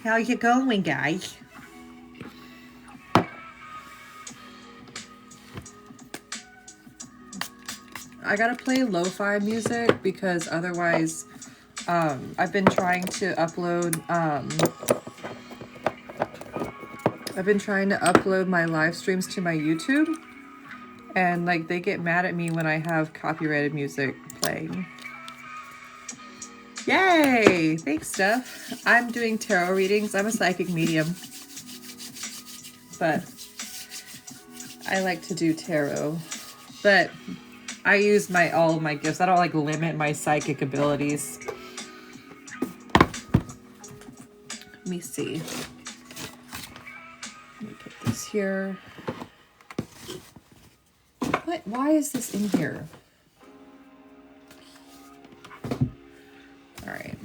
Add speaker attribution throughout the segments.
Speaker 1: How's it going, guys? I gotta play lo-fi music because otherwise, I've been trying to upload, my live streams to my YouTube, and like they get mad at me when I have copyrighted music playing. Yay! Thanks, Steph. I'm doing tarot readings. I'm a psychic medium, but I like to do tarot. But I use all of my gifts. I don't like limit my psychic abilities. Let me see. Let me put this here. What? Why is this in here? All right.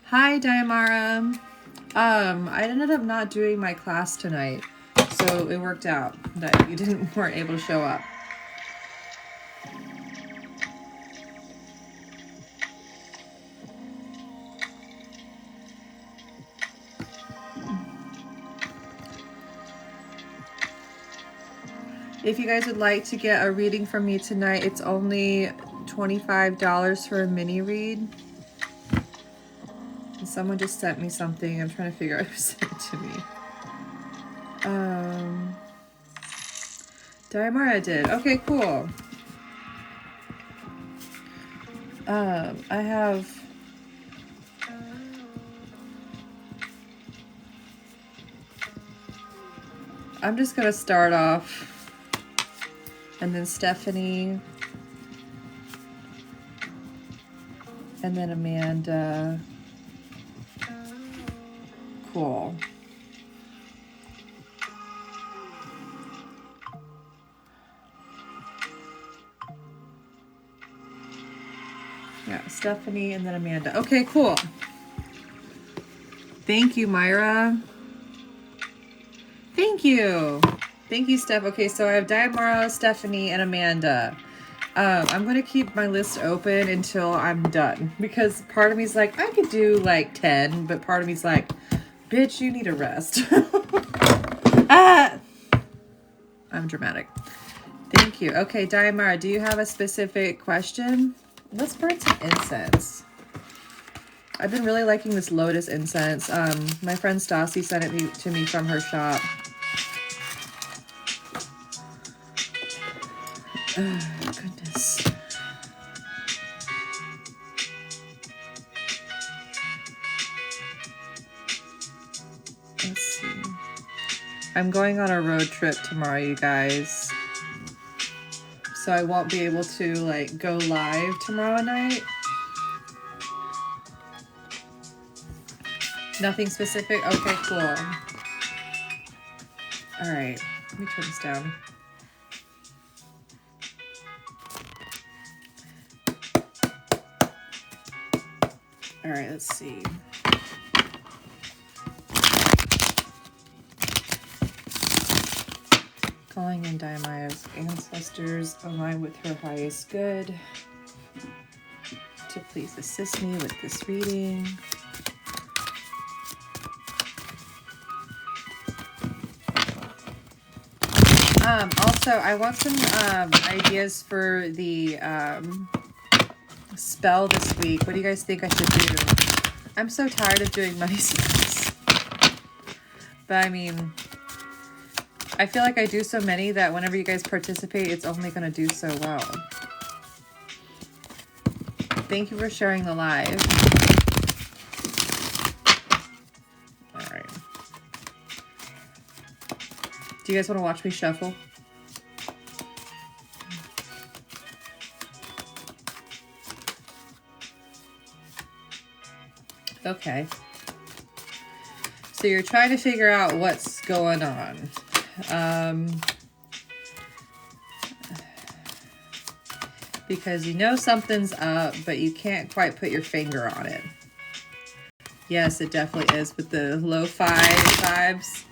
Speaker 1: Hi, Diamara. I ended up not doing my class tonight, so it worked out that you weren't able to show up. If you guys would like to get a reading from me tonight, it's only $25 for a mini read. And someone just sent me something. I'm trying to figure out who sent it to me. Diamara did. Okay, cool. I'm just gonna start off, and then Stephanie, and then Amanda. Cool. Yeah, Stephanie and then Amanda. Okay, cool. Thank you, Myra. Thank you. Thank you, Steph. Okay, so I have Diamara, Stephanie, and Amanda. I'm going to keep my list open until I'm done, because part of me's like, I could do like 10, but part of me's like, bitch, you need a rest. I'm dramatic. Thank you. Okay, Diamara, do you have a specific question? Let's burn some incense. I've been really liking this lotus incense. My friend Stassi sent it to me from her shop. Oh, goodness. Let's see. I'm going on a road trip tomorrow, you guys. So I won't be able to like go live tomorrow night. Nothing specific? Okay, cool. All right, let me turn this down. All right, let's see. Calling in Diamara's ancestors align with her highest good to please assist me with this reading. Also, I want some ideas for the spell this week. What do you guys think I should do? I'm so tired of doing money spells. But I mean, I feel like I do so many that whenever you guys participate, it's only going to do so well. Thank you for sharing the live. All right. Do you guys want to watch me shuffle? Okay. So you're trying to figure out what's going on. Because you know something's up, but you can't quite put your finger on it. Yes, it definitely is with the lo-fi vibes.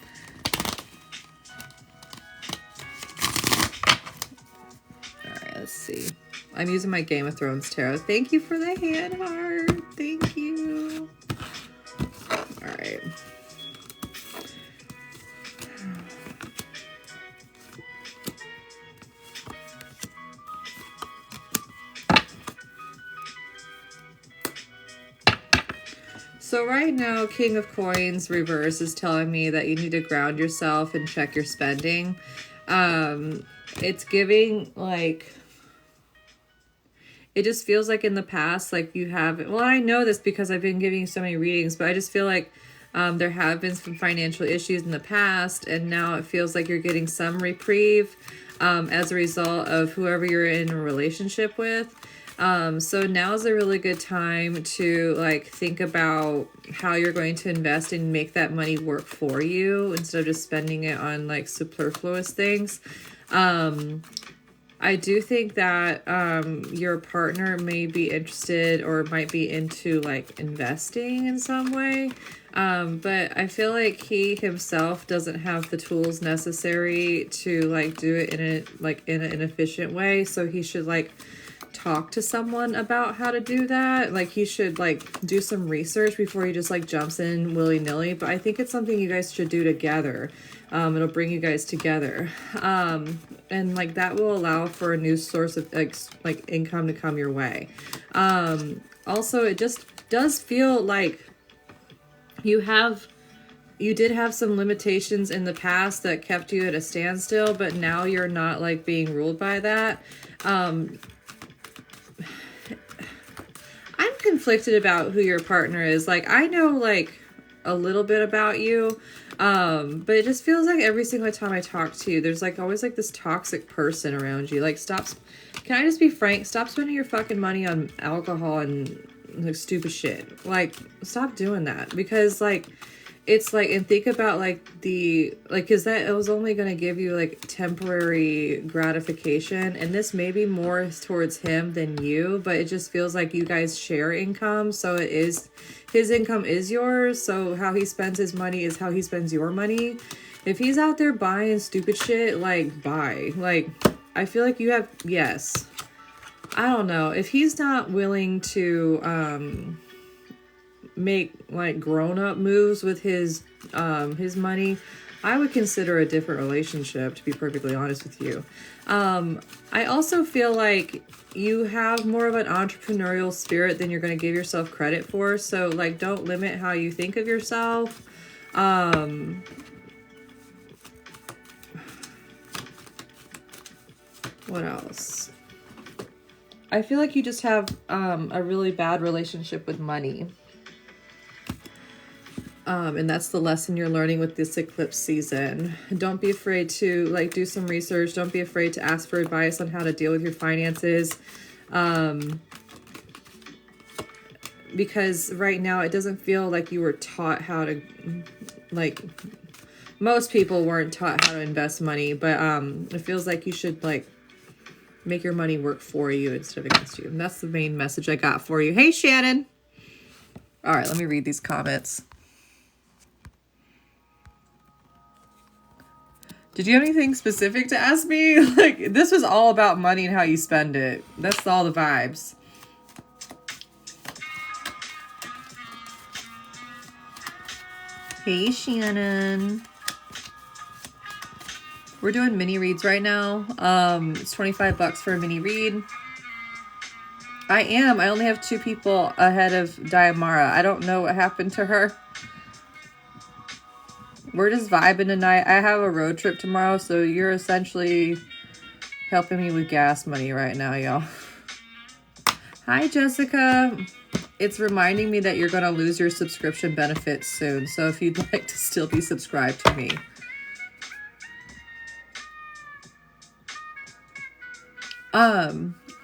Speaker 1: All right, let's see. I'm using my Game of Thrones tarot. Thank you for the hand heart. Thank you. So right now, King of Coins reverse is telling me that you need to ground yourself and check your spending. It's giving like, it just feels like in the past, like you have, well, I know this because I've been giving you so many readings, but I just feel like there have been some financial issues in the past, and now it feels like you're getting some reprieve as a result of whoever you're in a relationship with. So now is a really good time to like think about how you're going to invest and make that money work for you instead of just spending it on like superfluous things. I do think that your partner may be interested or might be into like investing in some way. But I feel like he himself doesn't have the tools necessary to like do it in an efficient way. So he should like talk to someone about how to do that. Like he should like do some research before he just like jumps in willy-nilly. But I think it's something you guys should do together. It'll bring you guys together. And like that will allow for a new source of like income to come your way. Also, it just does feel like you did have some limitations in the past that kept you at a standstill, but now you're not like being ruled by that. I'm conflicted about who your partner is. Like I know like a little bit about you, but it just feels like every single time I talk to you, there's like always like this toxic person around you. Like can I just be frank? Stop spending your fucking money on alcohol and like stupid shit. Like stop doing that, because like it's like, and think about like because that it was only going to give you like temporary gratification, and this may be more towards him than you, but it just feels like you guys share income, so it is his income is yours, so how he spends his money is how he spends your money. If he's out there buying stupid shit, like buy, like I feel like you have, yes, I don't know, if he's not willing to make like grown-up moves with his money, I would consider a different relationship, to be perfectly honest with you. I also feel like you have more of an entrepreneurial spirit than you're going to give yourself credit for, so like don't limit how you think of yourself. What else? I feel like you just have a really bad relationship with money. And that's the lesson you're learning with this eclipse season. Don't be afraid to like do some research. Don't be afraid to ask for advice on how to deal with your finances. Because right now it doesn't feel like you were taught how to, like most people weren't taught how to invest money, but it feels like you should like make your money work for you instead of against you. And that's the main message I got for you. Hey, Shannon. All right, let me read these comments. Did you have anything specific to ask me? Like, this was all about money and how you spend it. That's all the vibes. Hey, Shannon. We're doing mini reads right now. It's $25 for a mini read. I only have 2 people ahead of Diamara. I don't know what happened to her. We're just vibing tonight. I have a road trip tomorrow, so you're essentially helping me with gas money right now, y'all. Hi, Jessica. It's reminding me that you're going to lose your subscription benefits soon, so if you'd like to still be subscribed to me.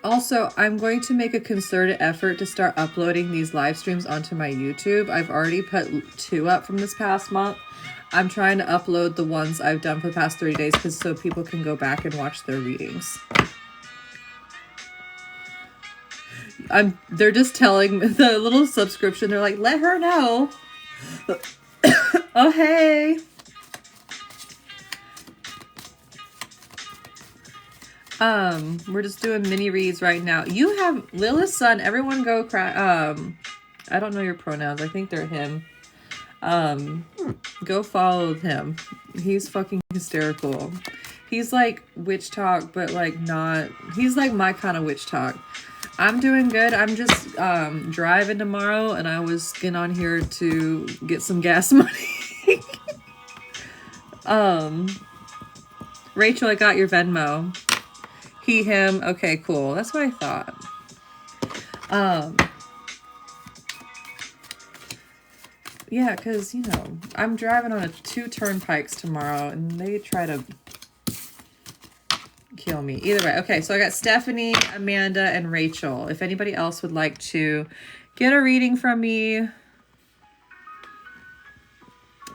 Speaker 1: Also, I'm going to make a concerted effort to start uploading these live streams onto my YouTube. I've already put 2 up from this past month. I'm trying to upload the ones I've done for the past 30 days so people can go back and watch their readings. They're just telling the little subscription, they're like, let her know. Oh, hey. We're just doing mini reads right now. You have Lilith's son. Everyone go cry. I don't know your pronouns. I think they're him. Go follow him. He's fucking hysterical. He's like witch talk, but like not, he's like my kind of witch talk. I'm doing good. I'm just driving tomorrow, and I was getting on here to get some gas money. Rachel, I got your Venmo. He, him. Okay, cool. That's what I thought. Yeah, because, you know, I'm driving on 2 turnpikes tomorrow, and they try to kill me. Either way. Okay, so I got Stephanie, Amanda, and Rachel. If anybody else would like to get a reading from me,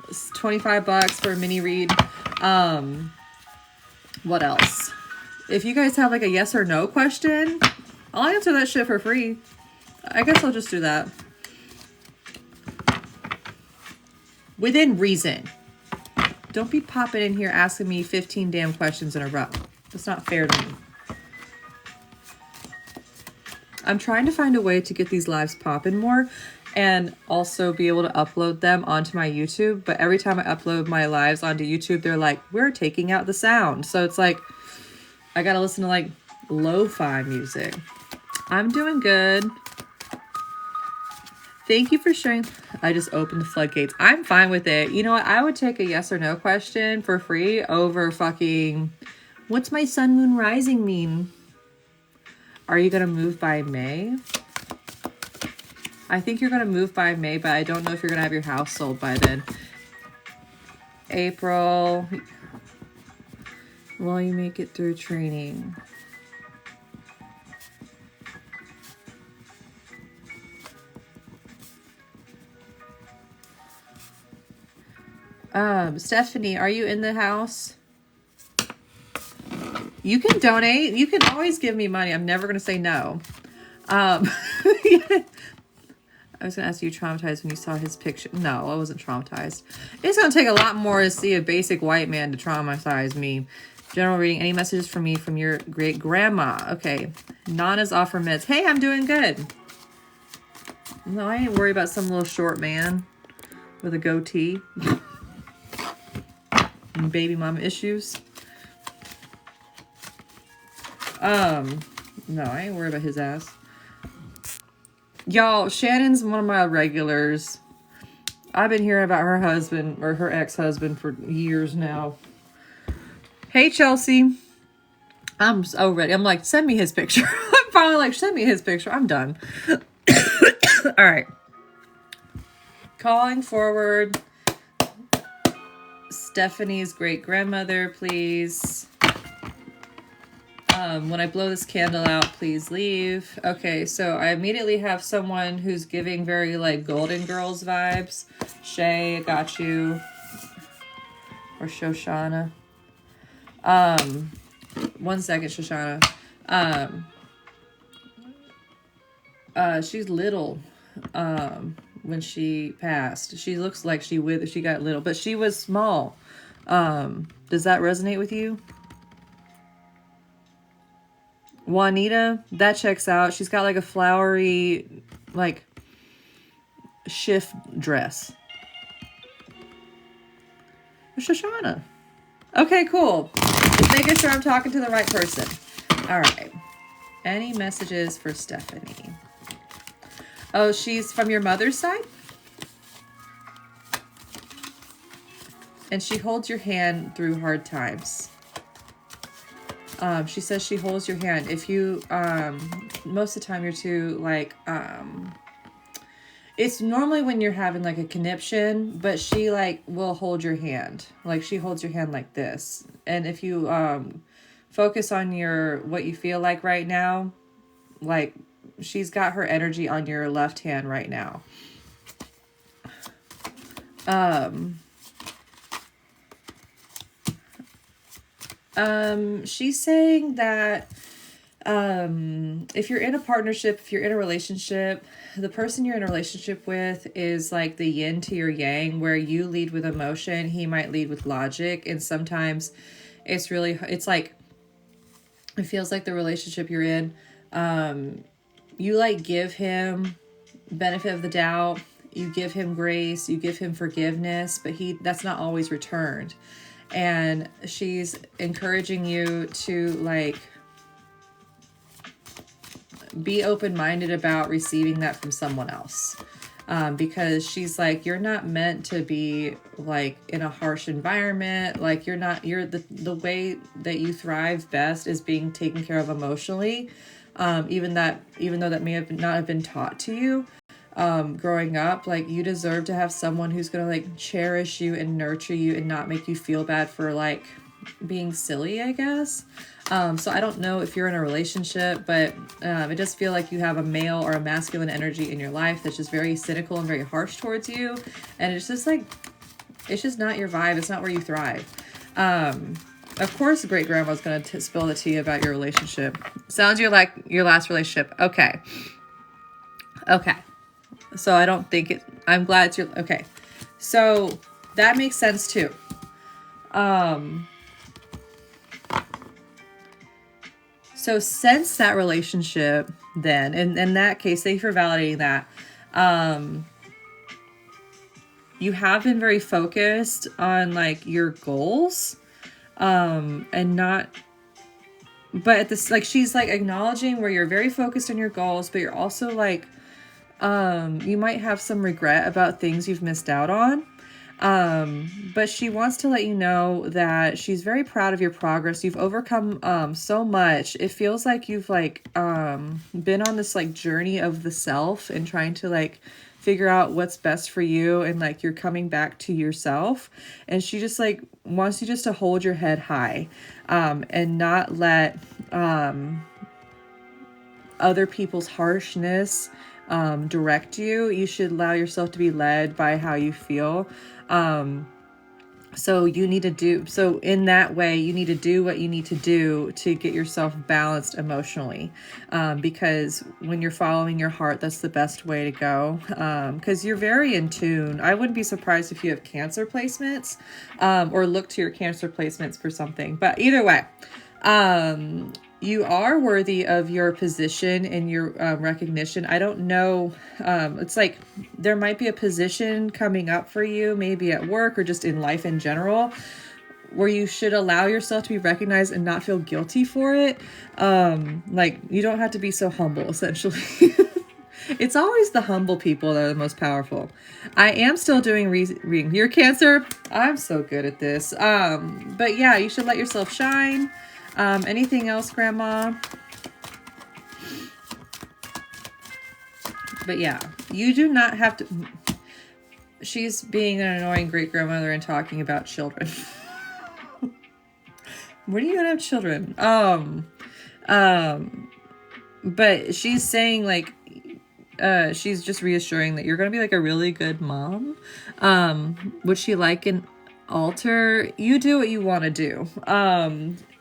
Speaker 1: it's $25 for a mini read. What else? If you guys have like a yes or no question, I'll answer that shit for free. I guess I'll just do that. Within reason. Don't be popping in here asking me 15 damn questions in a row. That's not fair to me. I'm trying to find a way to get these lives popping more and also be able to upload them onto my YouTube. But every time I upload my lives onto YouTube, they're like, we're taking out the sound. So it's like, I gotta listen to like lo-fi music. I'm doing good. Thank you for sharing. I just opened the floodgates. I'm fine with it. You know what? I would take a yes or no question for free over fucking, what's my sun, moon, rising mean? Are you going to move by May? I think you're going to move by May, but I don't know if you're going to have your house sold by then. April. Will you make it through training? Stephanie, are you in the house? You can donate. You can always give me money. I'm never going to say no. I was going to ask you, traumatized when you saw his picture? No, I wasn't traumatized. It's going to take a lot more to see a basic white man to traumatize me. General reading. Any messages for me from your great grandma? Okay. Nana's offer meds. Hey, I'm doing good. No, I ain't worried about some little short man with a goatee. And baby mama issues. No, I ain't worried about his ass. Y'all, Shannon's one of my regulars. I've been hearing about her husband or her ex-husband for years now. Hey, Chelsea. I'm so ready. I'm like, send me his picture. I'm finally like, send me his picture. I'm done. All right. Calling forward Stephanie's great-grandmother, please. When I blow this candle out, please leave. Okay, so I immediately have someone who's giving very, like, Golden Girls vibes. Shay, I got you. Or Shoshana. 1 second, Shoshana. She's little. When she passed. She looks like she got little, but she was small. Does that resonate with you? Juanita, that checks out. She's got like a flowery, like, shift dress. Shoshana. Okay, cool. Just making sure I'm talking to the right person. All right. Any messages for Stephanie? Oh, she's from your mother's side? And she holds your hand through hard times. She says she holds your hand. If you, most of the time you're too, like, it's normally when you're having, like, a conniption, but she, like, will hold your hand. Like, she holds your hand like this. And if you, focus on what you feel like right now, like, she's got her energy on your left hand right now. She's saying that, if you're in a partnership, if you're in a relationship, the person you're in a relationship with is like the yin to your yang, where you lead with emotion, he might lead with logic. And sometimes it's like, it feels like the relationship you're in, you like give him benefit of the doubt, you give him grace, you give him forgiveness, but that's not always returned. And she's encouraging you to, like, be open-minded about receiving that from someone else. Because she's like, you're not meant to be like in a harsh environment. Like you're the way that you thrive best is being taken care of emotionally. Even though that may have not have been taught to you, growing up, like you deserve to have someone who's going to like cherish you and nurture you and not make you feel bad for like being silly, I guess. So I don't know if you're in a relationship, but it does feel like you have a male or a masculine energy in your life that's just very cynical and very harsh towards you. And it's just like, it's just not your vibe. It's not where you thrive. Of course, great grandma's going to spill the tea about your relationship. Sounds like your last relationship. Okay. Okay. So I don't think it, I'm glad it's your, okay. So that makes sense too. So since that relationship then, in that case, thank you for validating that. You have been very focused on like your goals, and not, but at this, like, she's like acknowledging where you're very focused on your goals, but you're also like, you might have some regret about things you've missed out on. But she wants to let you know that she's very proud of your progress. You've overcome, so much. It feels like you've like, been on this like journey of the self and trying to like figure out what's best for you. And like, you're coming back to yourself, and she just like wants you just to hold your head high, and not let, other people's harshness, direct you. You should allow yourself to be led by how you feel. So you need to do, so in that way, you need to do what you need to do to get yourself balanced emotionally. Because when you're following your heart, that's the best way to go. Cause you're very in tune. I wouldn't be surprised if you have Cancer placements, or look to your Cancer placements for something, but either way, you are worthy of your position and your recognition. I don't know. It's like there might be a position coming up for you, maybe at work or just in life in general, where you should allow yourself to be recognized and not feel guilty for it. Like you don't have to be so humble, essentially. It's always the humble people that are the most powerful. I am still doing reading. Your Cancer. I'm so good at this. But yeah, you should let yourself shine. Anything else, Grandma? But yeah, you do not have to. She's being an annoying great grandmother and talking about children. When are you gonna have children? But she's saying like, she's just reassuring that you're gonna be like a really good mom. Would she like an altar? You do what you want to do.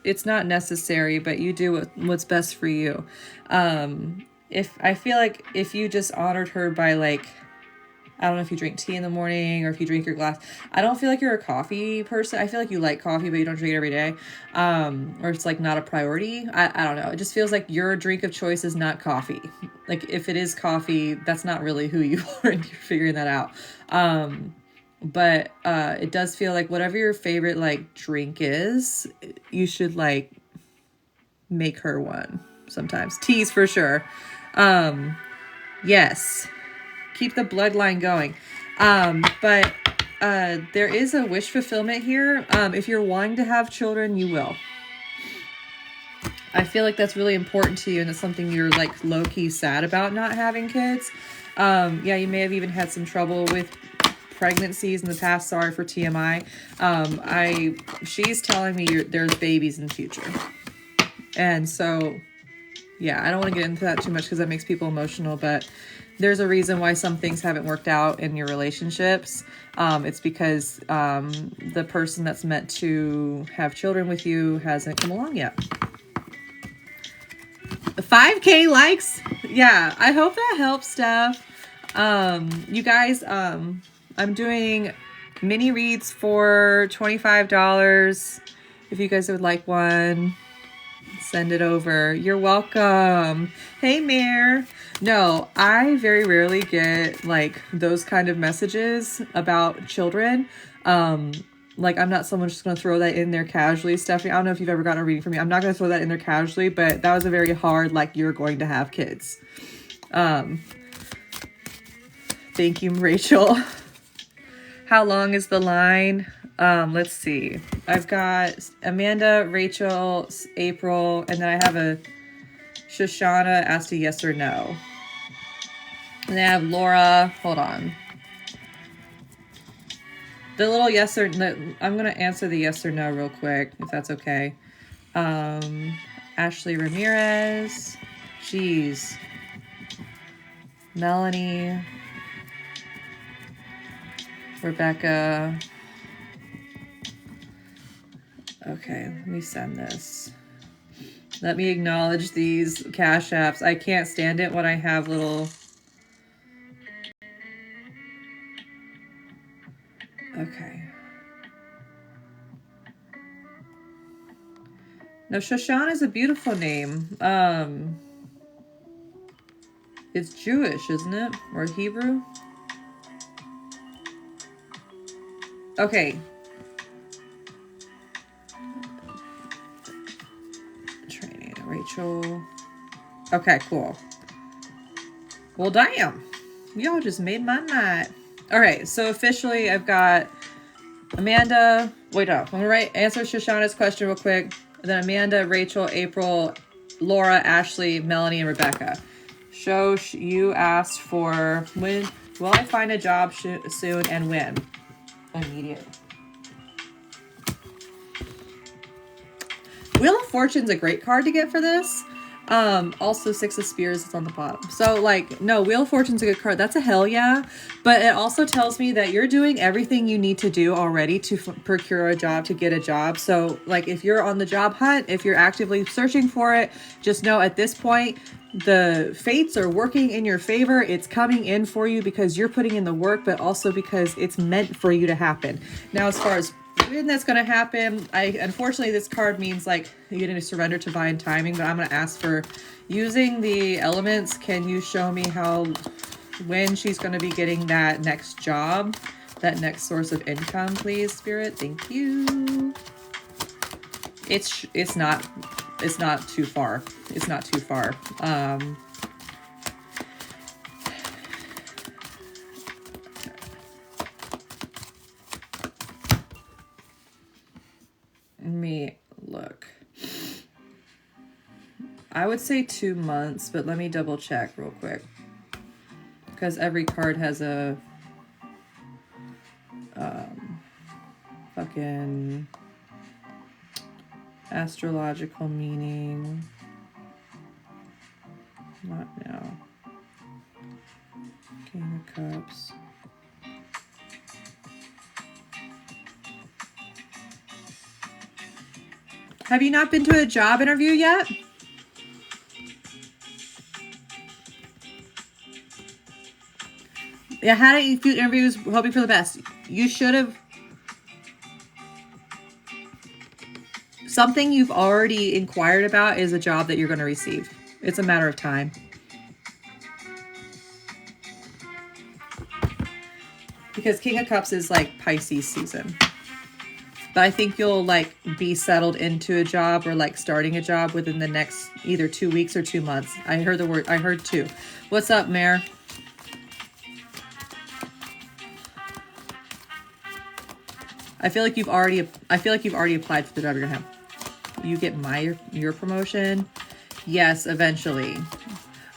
Speaker 1: It's not necessary, but you do what's best for you. If I feel like if you just honored her by like, I don't know if you drink tea in the morning or if you drink your glass. I don't feel like you're a coffee person. I feel like you like coffee, but you don't drink it every day. Or it's like not a priority. I don't know. It just feels like your drink of choice is not coffee. Like if it is coffee, that's not really who you are, and you're figuring that out. But it does feel like whatever your favorite like drink is, you should like make her one sometimes. Teas for sure. Yes. Keep the bloodline going. But there is a wish fulfillment here. If you're wanting to have children, you will. I feel like that's really important to you, and it's something you're like low-key sad about not having kids. Yeah, you may have even had some trouble with pregnancies in the past. Sorry for TMI. She's telling me there's babies in the future. And so, yeah, I don't want to get into that too much because that makes people emotional, but there's a reason why some things haven't worked out in your relationships. It's because the person that's meant to have children with you hasn't come along yet. 5K likes. Yeah, I hope that helps, Steph. You guys, I'm doing mini reads for $25. If you guys would like one, send it over. You're welcome. Hey, Mare. No, I very rarely get like those kind of messages about children. Like, I'm not someone just going to throw that in there casually, Stephanie. I don't know if you've ever gotten a reading from me. I'm not going to throw that in there casually, but that was a very hard, like, you're going to have kids. Thank you, Rachel. How long is the line? Let's see. I've got Amanda, Rachel, April, and then I have a Shoshana asked a yes or no. And then I have Laura. Hold on. The little yes or no, I'm going to answer the yes or no real quick, if that's okay. Ashley Ramirez. Jeez. Melanie. Rebecca. Okay, let me send this. Let me acknowledge these Cash Apps. I can't stand it when I have little... Okay. No, Shoshana is a beautiful name. It's Jewish, isn't it? Or Hebrew? Okay. Training, Rachel. Okay, cool. Well, damn. Y'all just made my night. All right, so officially I've got Amanda. Wait up. I'm going to answer Shoshana's question real quick. And then Amanda, Rachel, April, Laura, Ashley, Melanie, and Rebecca. Shosh, you asked for when will I find a job soon and when? Immediate. Wheel of Fortune's a great card to get for this. Also Six of Spears is on the bottom. So like, no, Wheel of Fortune's a good card. That's a hell yeah. But it also tells me that you're doing everything you need to do already to procure a job, to get a job. So like if you're on the job hunt, if you're actively searching for it, just know at this point, the fates are working in your favor. It's coming in for you because you're putting in the work, but also because it's meant for you to happen. Now, as far as when that's going to happen, unfortunately this card means like you're going to surrender to divine timing, but I'm going to ask for using the elements. Can you show me when she's going to be getting that next job, that next source of income, please, Spirit? Thank you. It's not too far. It's not too far. Let me look. I would say 2 months, but let me double check real quick. Because every card has a fucking astrological meaning. Not now. King of Cups. Have you not been to a job interview yet? Yeah, had a few interviews, hoping for the best. You should have. Something you've already inquired about is a job that you're going to receive. It's a matter of time. Because King of Cups is like Pisces season. But I think you'll like be settled into a job or like starting a job within the next either 2 weeks or 2 months. I heard 2. What's up, Mare? I feel like you've already applied for the job you're gonna have. You get your promotion. Yes, eventually.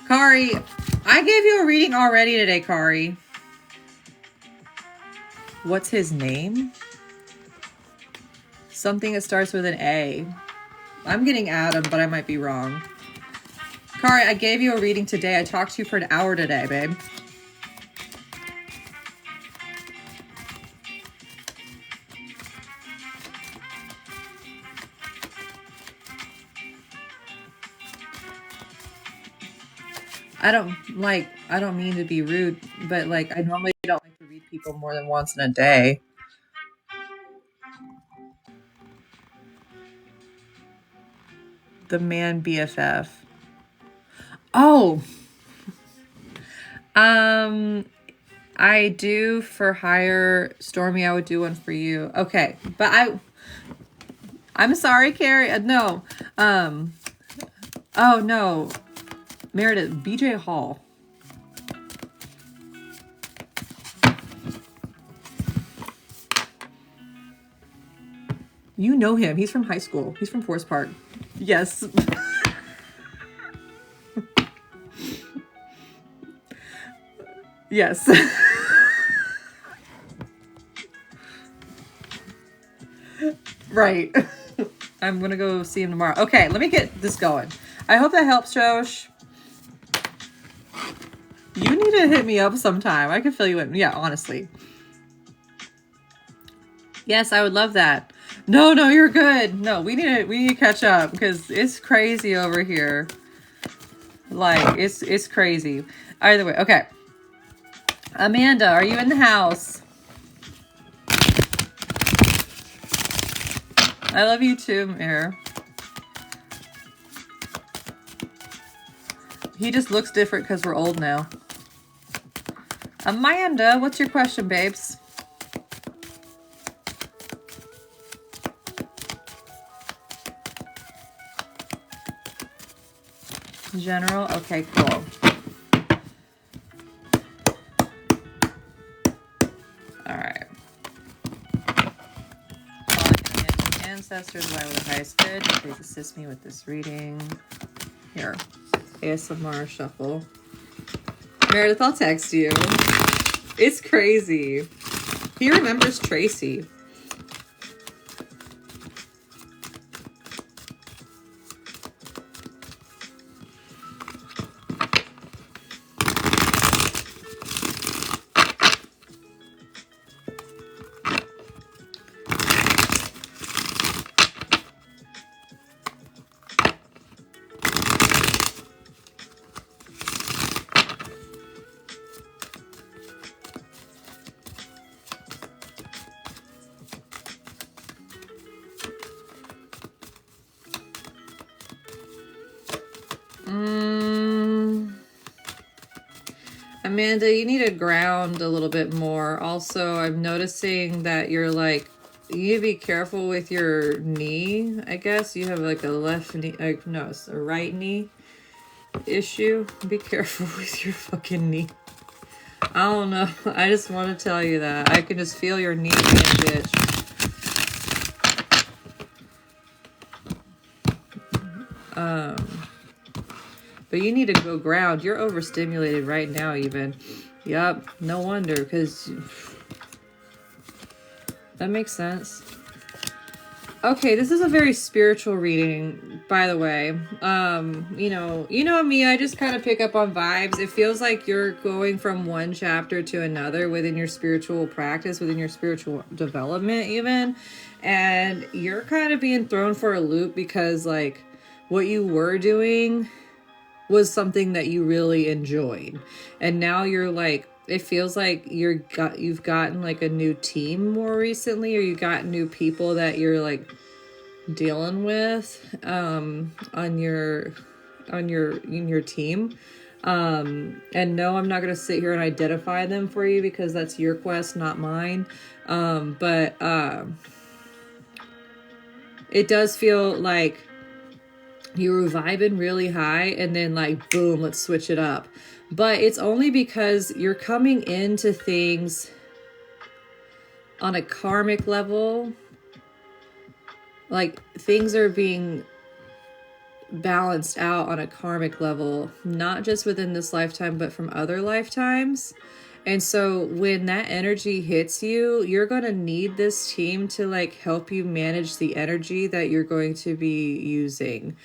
Speaker 1: Kari, I gave you a reading already today, Kari. What's his name? Something that starts with an A. I'm getting Adam, but I might be wrong. Kari, I gave you a reading today. I talked to you for an hour today, babe. I don't mean to be rude, but like I normally don't like to read people more than once in a day. The man BFF. Oh. I do for hire. Stormy, I would do one for you. Okay, but I'm sorry, Carrie. No. Oh no, Meredith. BJ Hall. You know him. He's from high school. He's from Forest Park. Yes. Yes. Right. I'm going to go see him tomorrow. Okay, let me get this going. I hope that helps, Josh. You need to hit me up sometime. I can fill you in. Yeah, honestly. Yes, I would love that. No, you're good. No, we need to catch up because it's crazy over here. Like, it's crazy. Either way, okay. Amanda, are you in the house? I love you too, Mayor. He just looks different because we're old now. Amanda, what's your question, babes? General? Okay, cool. Alright. Ancestors, why would the highest good? Please assist me with this reading. Here. ASMR shuffle. Meredith, I'll text you. It's crazy. He remembers Tracy. Amanda, you need to ground a little bit more. Also, I'm noticing that you're like, you need to be careful with your knee. I guess you have like a left knee, like, no, it's a right knee issue. Be careful with your fucking knee. I don't know. I just want to tell you that. I can just feel your knee being a bitch. But you need to go ground. You're overstimulated right now even. Yup. No wonder, because that makes sense. Okay, this is a very spiritual reading, by the way. You know me, I just kind of pick up on vibes. It feels like you're going from one chapter to another within your spiritual practice, within your spiritual development even. And you're kind of being thrown for a loop because like what you were doing was something that you really enjoyed. And now you're like, it feels like you've gotten like a new team more recently, or you got new people that you're like dealing with on your team. And no, I'm not going to sit here and identify them for you because that's your quest, not mine. But it does feel like you were vibing really high and then like, boom, let's switch it up. But it's only because you're coming into things on a karmic level. Like things are being balanced out on a karmic level, not just within this lifetime, but from other lifetimes. And so when that energy hits you, you're going to need this team to like help you manage the energy that you're going to be using.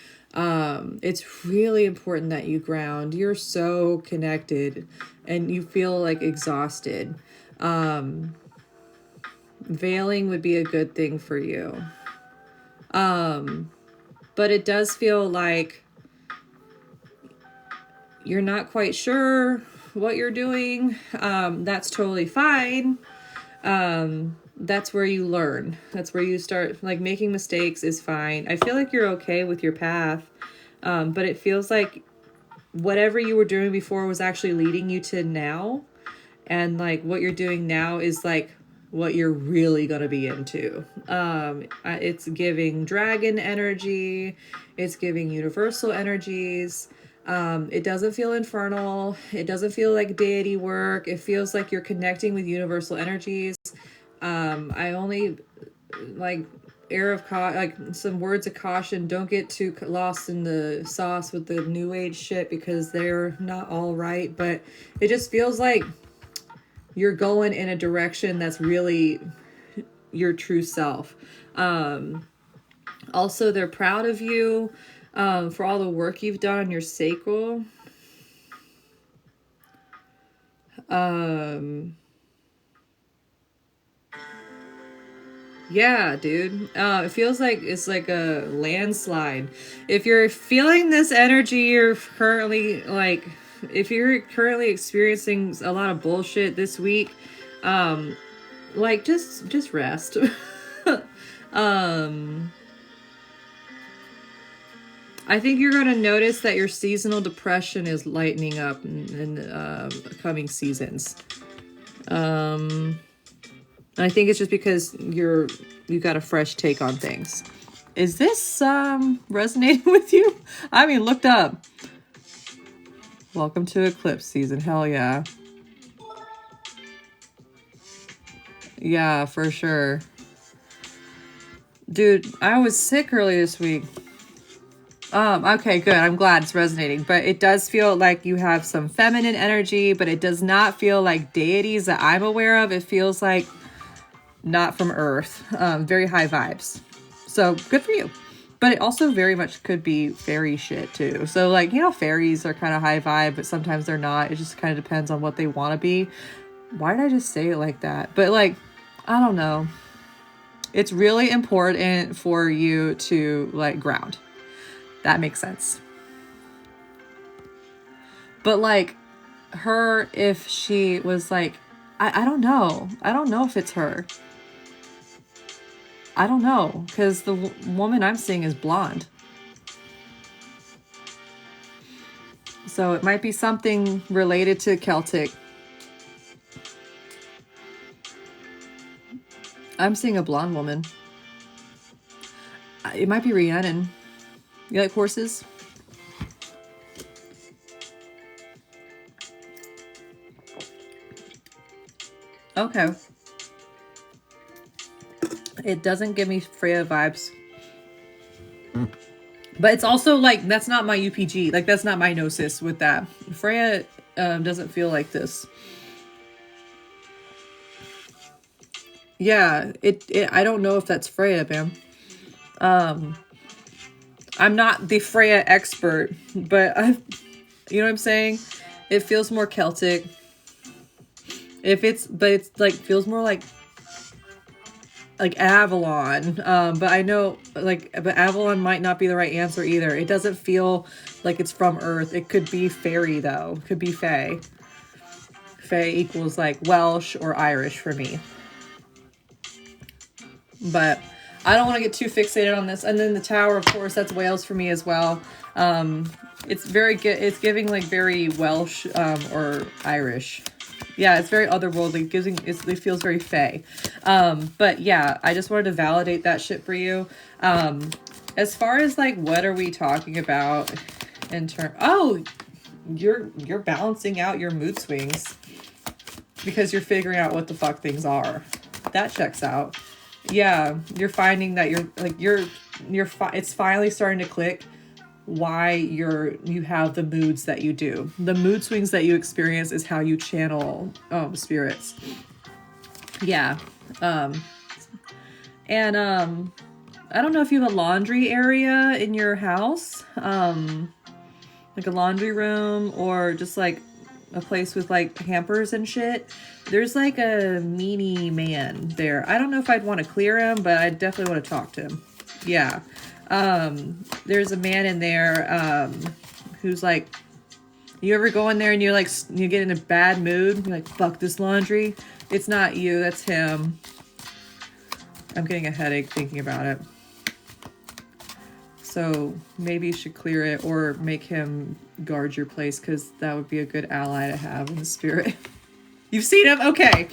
Speaker 1: It's really important that you ground. You're so connected and you feel like exhausted. Veiling would be a good thing for you. But it does feel like you're not quite sure what you're doing. That's totally fine. That's where you learn. That's where you start, like, making mistakes is fine. I feel like you're okay with your path. But it feels like whatever you were doing before was actually leading you to now. And like what you're doing now is like what you're really going to be into. It's giving dragon energy. It's giving universal energies. It doesn't feel infernal. It doesn't feel like deity work. It feels like you're connecting with universal energies. I only like like some words of caution. Don't get too lost in the sauce with the new age shit because they're not all right. But it just feels like you're going in a direction that's really your true self. Also, they're proud of you for all the work you've done on your sacral. Yeah, dude. It feels like it's like a landslide. If you're feeling this energy, you're currently like, if you're currently experiencing a lot of bullshit this week, like just rest. I think you're going to notice that your seasonal depression is lightening up in coming seasons. I think it's just because you got a fresh take on things. Is this resonating with you? I mean, looked up. Welcome to eclipse season. Hell yeah. Yeah, for sure. Dude, I was sick early this week. Okay, good. I'm glad it's resonating. But it does feel like you have some feminine energy, but it does not feel like deities that I'm aware of. It feels like not from Earth. Very high vibes. So good for you. But it also very much could be fairy shit too. So like, you know, fairies are kind of high vibe, but sometimes they're not. It just kind of depends on what they want to be. Why did I just say it like that? But like, I don't know. It's really important for you to like ground. That makes sense. But like her, if she was like, I don't know. I don't know if it's her. I don't know. Because the woman I'm seeing is blonde. So it might be something related to Celtic. I'm seeing a blonde woman. It might be Rhiannon. You like horses? Okay. It doesn't give me Freya vibes. But it's also like, that's not my UPG. Like, that's not my gnosis with that. Freya doesn't feel like this. Yeah, I don't know if that's Freya, man. I'm not the Freya expert, but you know what I'm saying? It feels more Celtic. But it's like, feels more like Avalon. But I know but Avalon might not be the right answer either. It doesn't feel like it's from Earth. It could be fairy though. It could be Fae. Fae equals like Welsh or Irish for me. But I don't want to get too fixated on this. And then the tower, of course, that's Wales for me as well. It's very good. It's giving like very Welsh or Irish. Yeah, it's very otherworldly. It feels very Fae. But yeah, I just wanted to validate that shit for you. As far as like, what are we talking about in terms? Oh, you're balancing out your mood swings because you're figuring out what the fuck things are. That checks out. Yeah, you're finding that it's finally starting to click why you have the moods that you do. The mood swings that you experience is how you channel spirits. Yeah. And I don't know if you have a laundry area in your house, like a laundry room or just like a place with like hampers and shit. There's like a meanie man there. I don't know if I'd want to clear him, but I definitely want to talk to him. Yeah. There's a man in there who's like, you ever go in there and you get in a bad mood, you're like, fuck this laundry. It's not you, that's him. I'm getting a headache thinking about it. So maybe you should clear it or make him guard your place, because that would be a good ally to have in the spirit. You've seen him? Okay.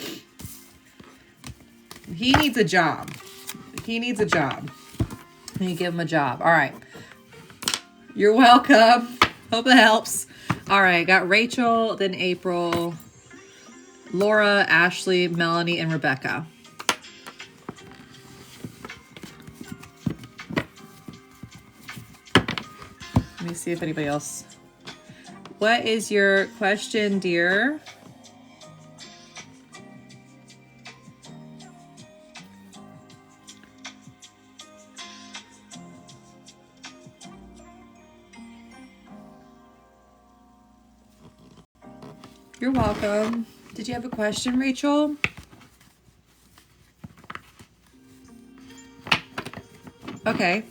Speaker 1: He needs a job. He needs a job. You give him a job. All right. You're welcome. Hope it helps. All right. Got Rachel, then April, Laura, Ashley, Melanie, and Rebecca. Let me see if anybody else. What is your question, dear? You're welcome. Did you have a question, Rachel? Okay.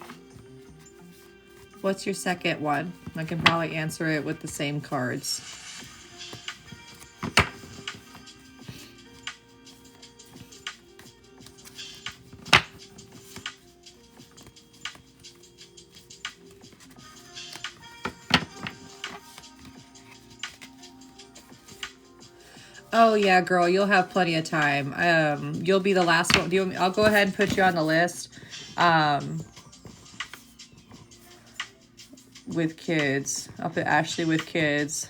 Speaker 1: What's your second one? I can probably answer it with the same cards. Oh yeah, girl, you'll have plenty of time. You'll be the last one. I'll go ahead and put you on the list. With kids. I'll put Ashley with kids.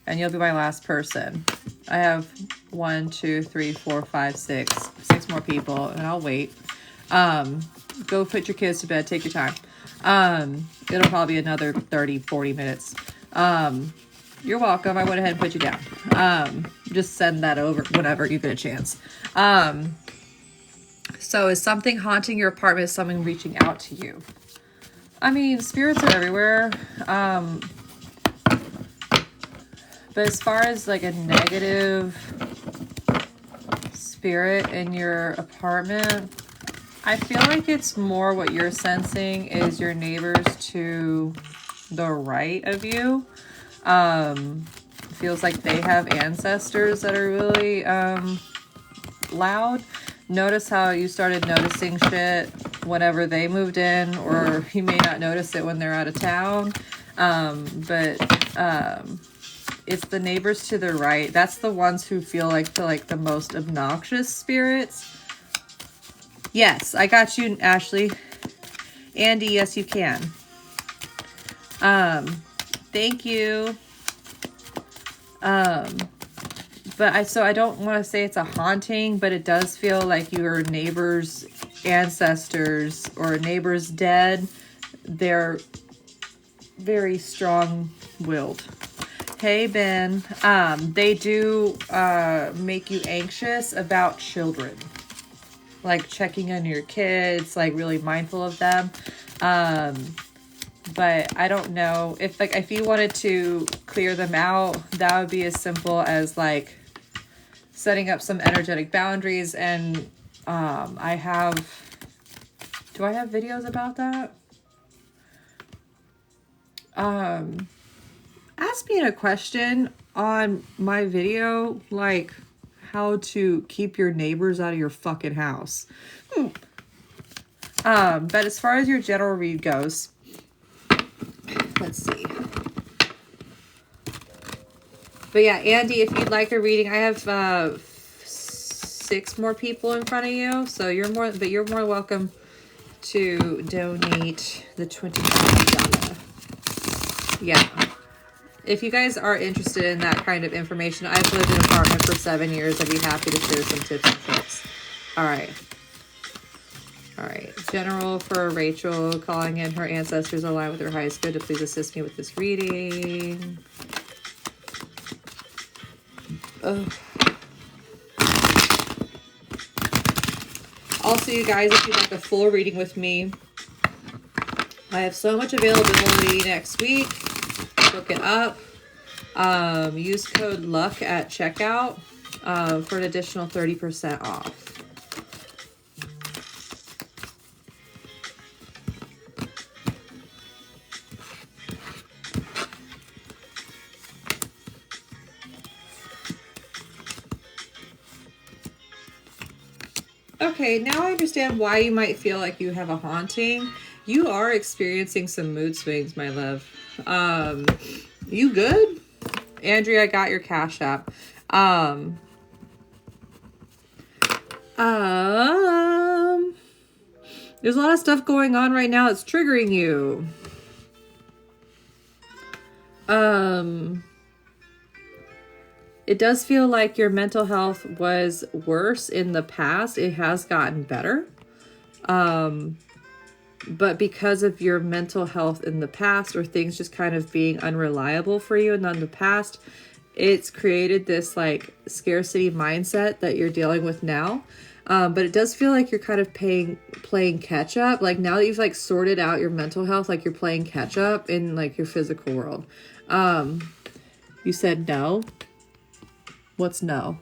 Speaker 1: And you'll be my last person. I have 1, 2, 3, 4, 5, 6. 6 more people, and I'll wait. Go put your kids to bed. Take your time. It'll probably be another 30, 40 minutes. You're welcome. I went ahead and put you down. Just send that over whenever you get a chance. So is something haunting your apartment? Is someone reaching out to you? I mean, spirits are everywhere. But as far as like a negative spirit in your apartment, I feel like it's more what you're sensing is your neighbors to the right of you. Feels like they have ancestors that are really loud. Notice how you started noticing shit whenever they moved in, or you may not notice it when they're out of town. It's the neighbors to the right. That's the ones who feel like the most obnoxious spirits. Yes, I got you, Ashley. Andy, yes, you can. Thank you. So I don't want to say it's a haunting, but it does feel like your neighbor's ancestors or a neighbor's dead. They're very strong-willed. Hey, Ben. They do make you anxious about children. Like checking on your kids, like really mindful of them. But I don't know if you wanted to clear them out, that would be as simple as like setting up some energetic boundaries. And do I have videos about that? Ask me a question on my video, like how to keep your neighbors out of your fucking house. But as far as your general read goes, let's see. But yeah, Andy, if you'd like a reading, I have 6 more people in front of you, so you're more welcome to donate the $25. Yeah. If you guys are interested in that kind of information, I've lived in an apartment for 7 years. I'd be happy to share some tips and tricks. All right. General for Rachel, calling in her ancestors aligned with her highest good to please assist me with this reading. Also, you guys, if you'd like a full reading with me, I have so much availability next week. Look it up. Use code LUCK at checkout for an additional 30% off. Okay, now I understand why you might feel like you have a haunting. You are experiencing some mood swings, my love. You good? Andrea, I got your Cash App. Um, there's a lot of stuff going on right now that's triggering you. It does feel like your mental health was worse in the past. It has gotten better. But because of your mental health in the past, or things just kind of being unreliable for you in the past, it's created this like scarcity mindset that you're dealing with now. But it does feel like you're kind of playing catch up. Like now that you've like sorted out your mental health, like you're playing catch up in like your physical world. You said no. What's no?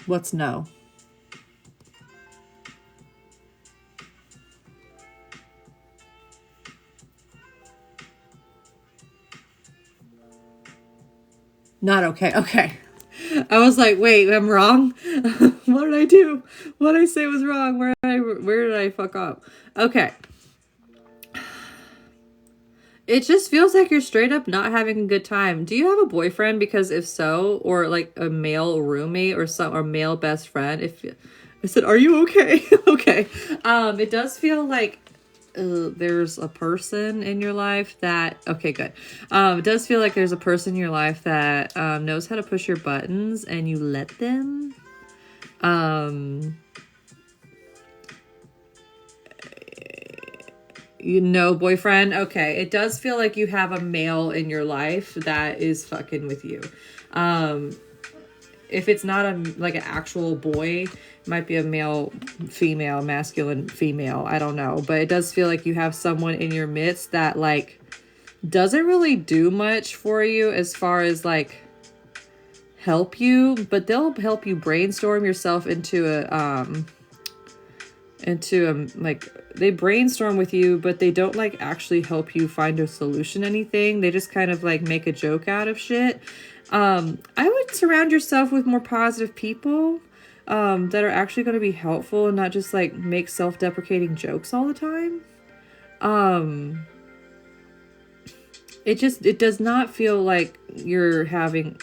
Speaker 1: What's no? Not okay. Okay. I was like, wait, I'm wrong. What did I do? What did I say was wrong? Where did I fuck up? Okay. It just feels like you're straight up not having a good time. Do you have a boyfriend? Because if so, or like a male roommate or male best friend, if I said, are you okay? Okay. It does feel like there's a person in your life that, okay, good. It does feel like there's a person in your life that knows how to push your buttons and you let them. You know, boyfriend. Okay. It does feel like you have a male in your life that is fucking with you. If it's not like an actual boy, it might be a male, female, masculine, female. I don't know. But it does feel like you have someone in your midst that like doesn't really do much for you as far as like help you, but they'll help you brainstorm yourself into like they brainstorm with you, but they don't like actually help you find a solution to anything. They just kind of like make a joke out of shit. I would surround yourself with more positive people that are actually going to be helpful and not just like make self-deprecating jokes all the time. It does not feel like you're having,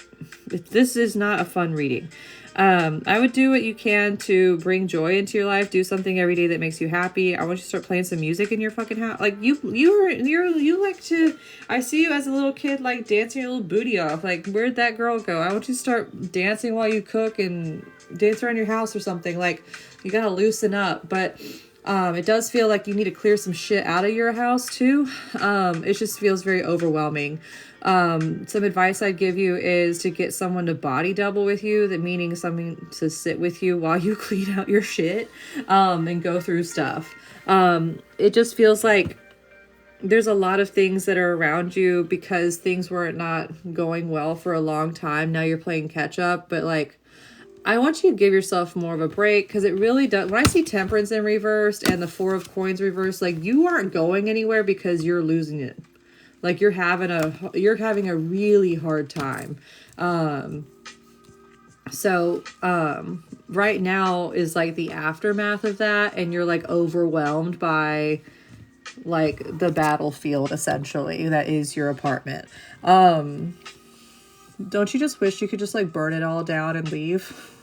Speaker 1: this is not a fun reading. I would do what you can to bring joy into your life. Do something every day that makes you happy. I want you to start playing some music in your fucking house. Like you like to, I see you as a little kid, like dancing your little booty off. Like, where'd that girl go? I want you to start dancing while you cook and dance around your house or something. Like, you gotta loosen up. But it does feel like you need to clear some shit out of your house too. It just feels very overwhelming. Some advice I'd give you is to get someone to body double with you, that meaning someone to sit with you while you clean out your shit, and go through stuff. It just feels like there's a lot of things that are around you because things were not going well for a long time. Now you're playing catch up, but like, I want you to give yourself more of a break, because it really does. When I see Temperance in reversed and the Four of Coins reversed, like you aren't going anywhere because you're losing it. Like you're having a really hard time. So right now is like the aftermath of that, and you're like overwhelmed by like the battlefield essentially that is your apartment. Don't you just wish you could just like burn it all down and leave?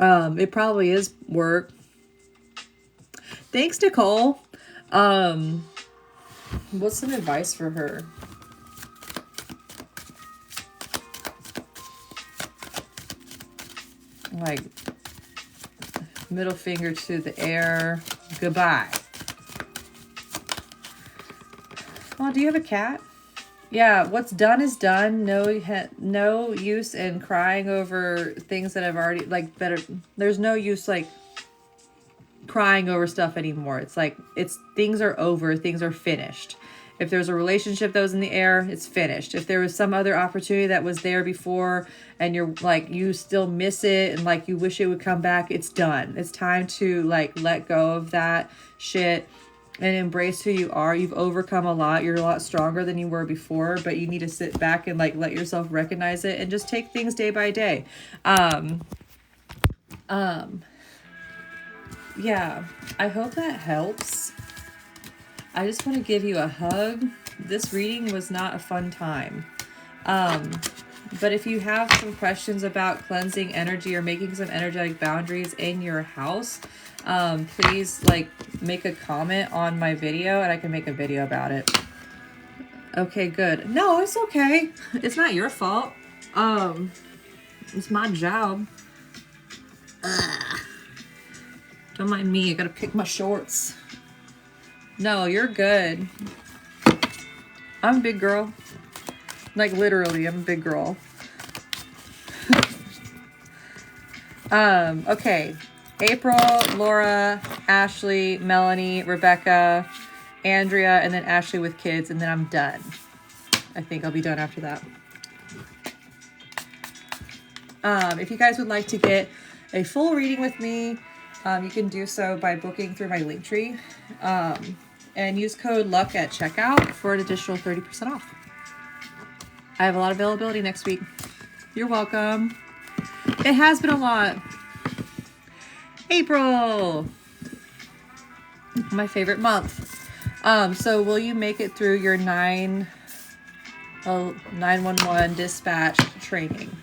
Speaker 1: It probably is work. Thanks, Nicole. What's some advice for her? Like, middle finger to the air. Goodbye. Oh, do you have a cat? Yeah, what's done is done. No use in crying over things that have already, like, better. There's no use, like, crying over stuff anymore. It's like, things are over. Things are finished. If there's a relationship that was in the air, it's finished. If there was some other opportunity that was there before and you're like, you still miss it and like you wish it would come back, it's done. It's time to like let go of that shit and embrace who you are. You've overcome a lot. You're a lot stronger than you were before, but you need to sit back and like let yourself recognize it and just take things day by day. Yeah, I hope that helps. I just want to give you a hug. This reading was not a fun time. But if you have some questions about cleansing energy or making some energetic boundaries in your house, please like make a comment on my video and I can make a video about it. Okay, good. No, it's okay. It's not your fault. It's my job. Don't mind me. I gotta pick my shorts. No, you're good. I'm a big girl. Like literally, I'm a big girl. Okay. April, Laura, Ashley, Melanie, Rebecca, Andrea, and then Ashley with kids, and then I'm done. I think I'll be done after that. If you guys would like to get a full reading with me, you can do so by booking through my Linktree, and use code LUCK at checkout for an additional 30% off. I have a lot of availability next week. You're welcome. It has been a lot. April, my favorite month. So will you make it through your 911 dispatch training?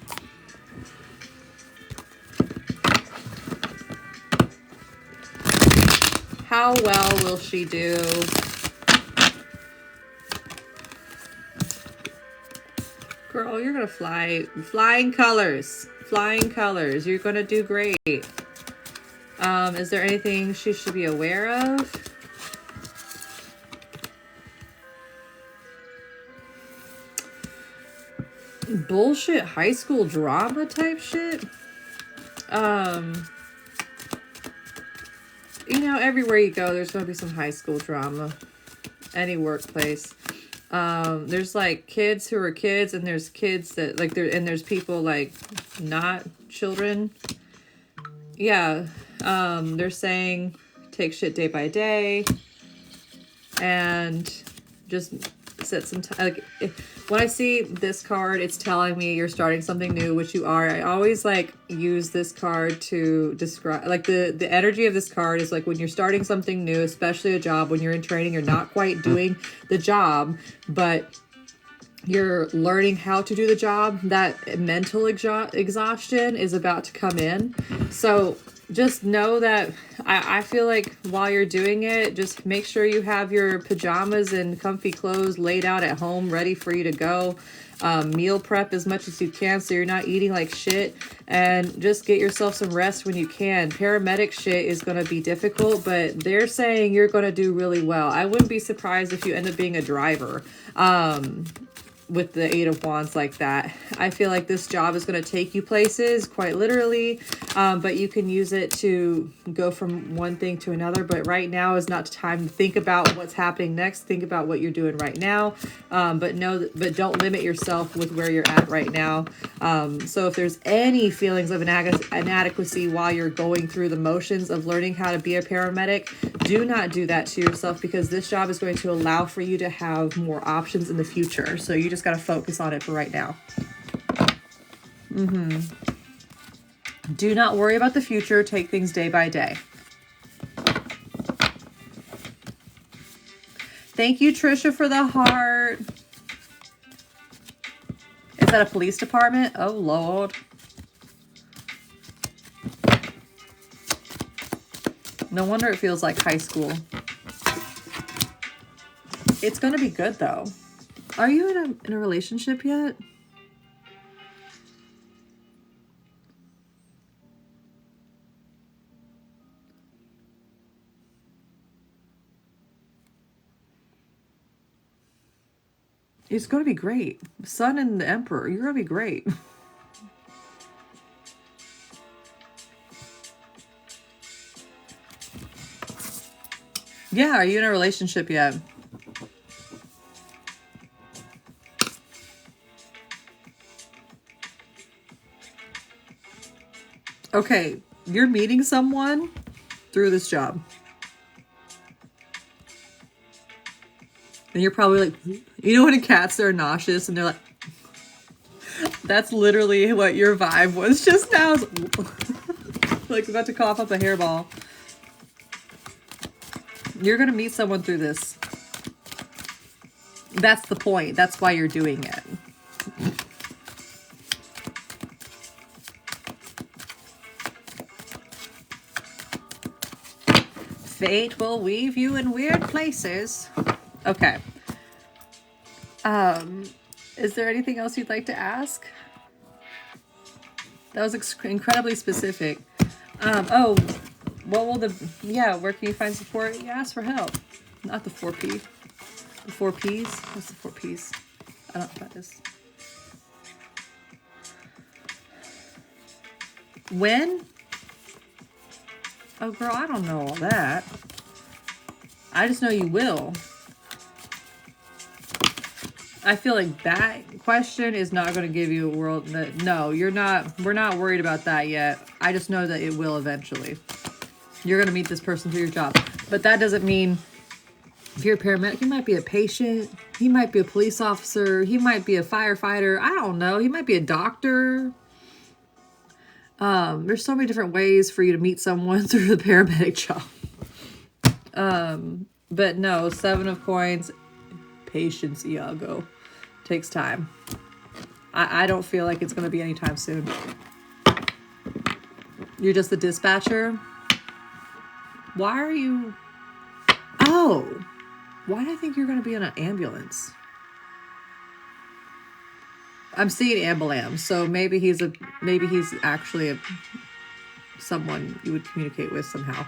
Speaker 1: How well will she do? Girl, you're gonna fly. Flying colors. Flying colors. You're gonna do great. Is there anything she should be aware of? Bullshit high school drama type shit. You know, everywhere you go, there's gonna be some high school drama. Any workplace. There's like kids who are kids, and there's kids that like and there's people like not children. Yeah. They're saying take shit day by day and just set some time. Like when I see this card, it's telling me you're starting something new, which you are. I always like use this card to describe, like the energy of this card is like when you're starting something new, especially a job, when you're in training, you're not quite doing the job, but you're learning how to do the job. That mental exhaustion is about to come in. So just know that I feel like while you're doing it, just make sure you have your pajamas and comfy clothes laid out at home, ready for you to go. Meal prep as much as you can so you're not eating like shit, and just get yourself some rest when you can. Paramedic shit is going to be difficult, but they're saying you're going to do really well. I wouldn't be surprised if you end up being a driver. With the 8 of Wands like that. I feel like this job is going to take you places, quite literally, but you can use it to go from one thing to another. But right now is not the time to think about what's happening next. Think about what you're doing right now, but don't limit yourself with where you're at right now. So if there's any feelings of inadequacy while you're going through the motions of learning how to be a paramedic, do not do that to yourself, because this job is going to allow for you to have more options in the future. So you just got to focus on it for right now. Do not worry about the future. Take things day by day. Thank you, Trisha, for the heart. Is that a police department? Oh, Lord. No wonder it feels like high school. It's going to be good, though. Are you in a relationship yet? It's going to be great. Sun and the Emperor, you're going to be great. Yeah, are you in a relationship yet? Okay, you're meeting someone through this job. And you're probably like, you know when cats are nauseous and they're like, that's literally what your vibe was just now. Like about to cough up a hairball. You're going to meet someone through this. That's the point. That's why you're doing it. Fate will weave you in weird places. Okay. Is there anything else you'd like to ask? That was incredibly specific. Oh, what will where can you find support? You ask for help. Not the 4P. The 4 Ps? What's the 4 Ps? I don't know what that is. When? Oh, girl, I don't know all that. I just know you will. I feel like that question is not going to give you a world that, no, you're not, we're not worried about that yet. I just know that it will eventually. You're going to meet this person through your job. But that doesn't mean if you're a paramedic, he might be a patient. He might be a police officer. He might be a firefighter. I don't know. He might be a doctor. There's so many different ways for you to meet someone through the paramedic job. But no, 7 of coins, patience, Iago. Takes time. I don't feel like it's going to be anytime soon. You're just the dispatcher? Why are you... Oh! Why do I think you're going to be in an ambulance? I'm seeing Ambulam, so maybe he's actually someone you would communicate with somehow.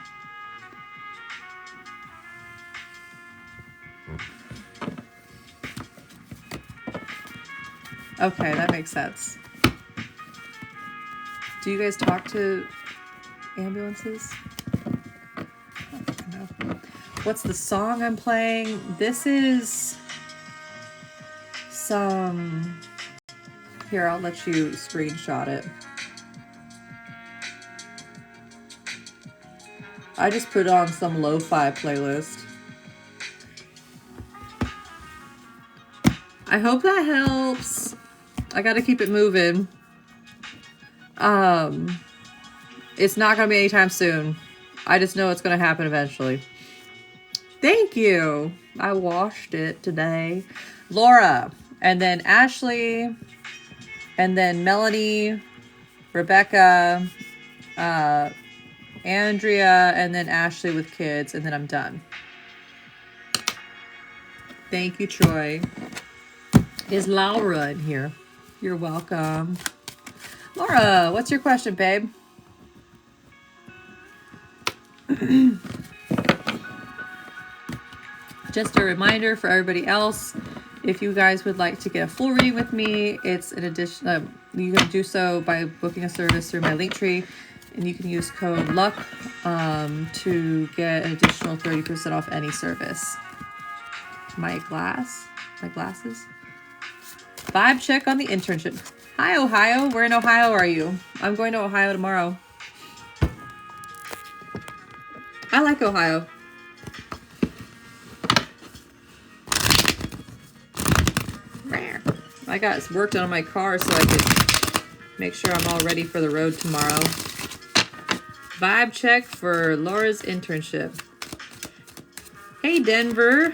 Speaker 1: Okay, that makes sense. Do you guys talk to ambulances? No. What's the song I'm playing? This is some... Here, I'll let you screenshot it. I just put on some lo-fi playlist. I hope that helps. I gotta keep it moving. It's not gonna be anytime soon. I just know it's gonna happen eventually. Thank you. I washed it today. Laura, and then Ashley, and then Melanie, Rebecca, Andrea, and then Ashley with kids, and then I'm done. Thank you, Troy. Is Laura in here? You're welcome. Laura, what's your question, babe? Just a reminder for everybody else, if you guys would like to get a full reading with me, it's an addition. You can do so by booking a service through my Linktree, and you can use code LUCK to get an additional 30% off any service. My glasses. Vibe check on the internship. Hi, Ohio. Where in Ohio are you? I'm going to Ohio tomorrow. I like Ohio. I got work done on my car so I could make sure I'm all ready for the road tomorrow. Vibe check for Laura's internship. Hey, Denver.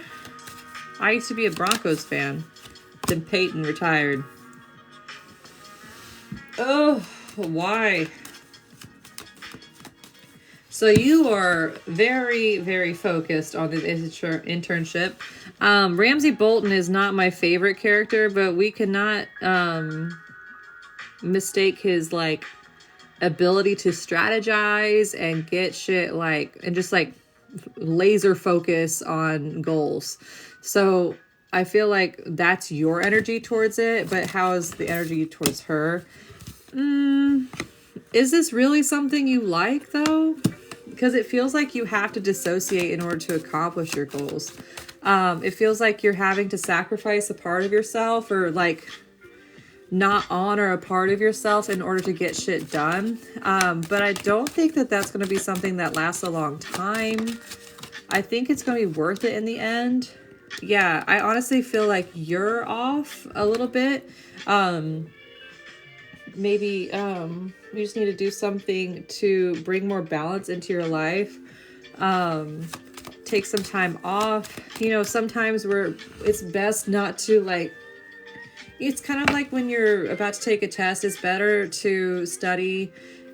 Speaker 1: I used to be a Broncos fan. Then Peyton retired. Oh, why? So you are very, very focused on the internship. Ramsey Bolton is not my favorite character, but we cannot mistake his like ability to strategize and get shit and just laser focus on goals. So I feel like that's your energy towards it, but how is the energy towards her? Is this really something you like though? Because it feels like you have to dissociate in order to accomplish your goals. It feels like you're having to sacrifice a part of yourself or not honor a part of yourself in order to get shit done. But I don't think that that's going to be something that lasts a long time. I think it's going to be worth it in the end. Yeah, I honestly feel like you're off a little bit. Maybe you just need to do something to bring more balance into your life. take some time off. You know, sometimes it's best not to like, it's kind of like when you're about to take a test, it's better to study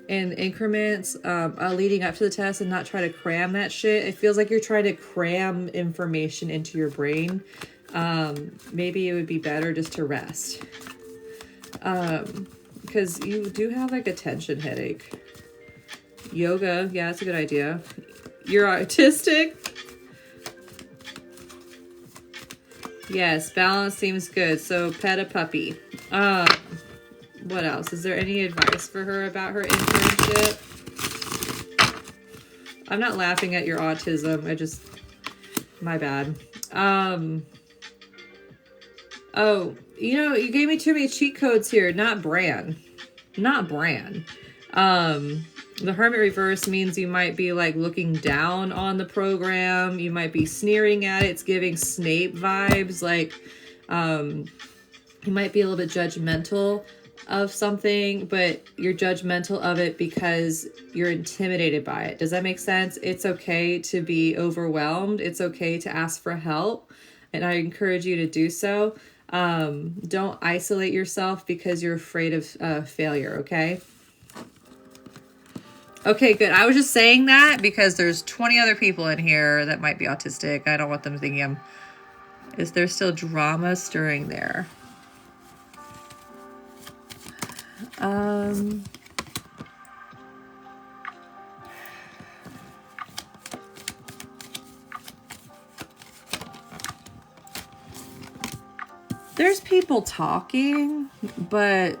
Speaker 1: in increments leading up to the test and not try to cram that shit. It feels like you're trying to cram information into your brain. Maybe it would be better just to rest. Because you do have like a tension headache. Yoga, yeah, that's a good idea. You're autistic? Yes, balance seems good. So pet a puppy. What else? Is there any advice for her about her internship? I'm not laughing at your autism. My bad. Oh, you know, you gave me too many cheat codes here. Not Bran. The Hermit Reverse means you might be like looking down on the program. You might be sneering at it. It's giving Snape vibes. Like, you might be a little bit judgmental of something, but you're judgmental of it because you're intimidated by it. Does that make sense? It's okay to be overwhelmed. It's okay to ask for help. And I encourage you to do so. Don't isolate yourself because you're afraid of failure, okay? Okay, good. I was just saying that because there's 20 other people in here that might be autistic. I don't want them thinking is there still drama stirring there? There's people talking, but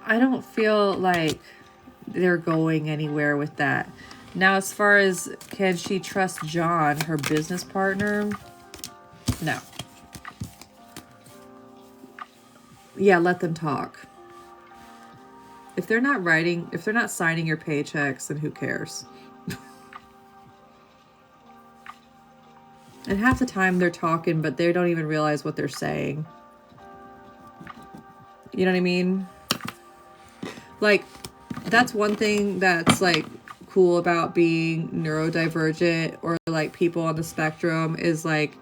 Speaker 1: I don't feel like they're going anywhere with that. Now, as far as can she trust John, her business partner? No. Yeah, let them talk. If they're not signing your paychecks, then who cares? And half the time they're talking, but they don't even realize what they're saying. You know what I mean? Like, that's one thing that's like cool about being neurodivergent or like people on the spectrum is like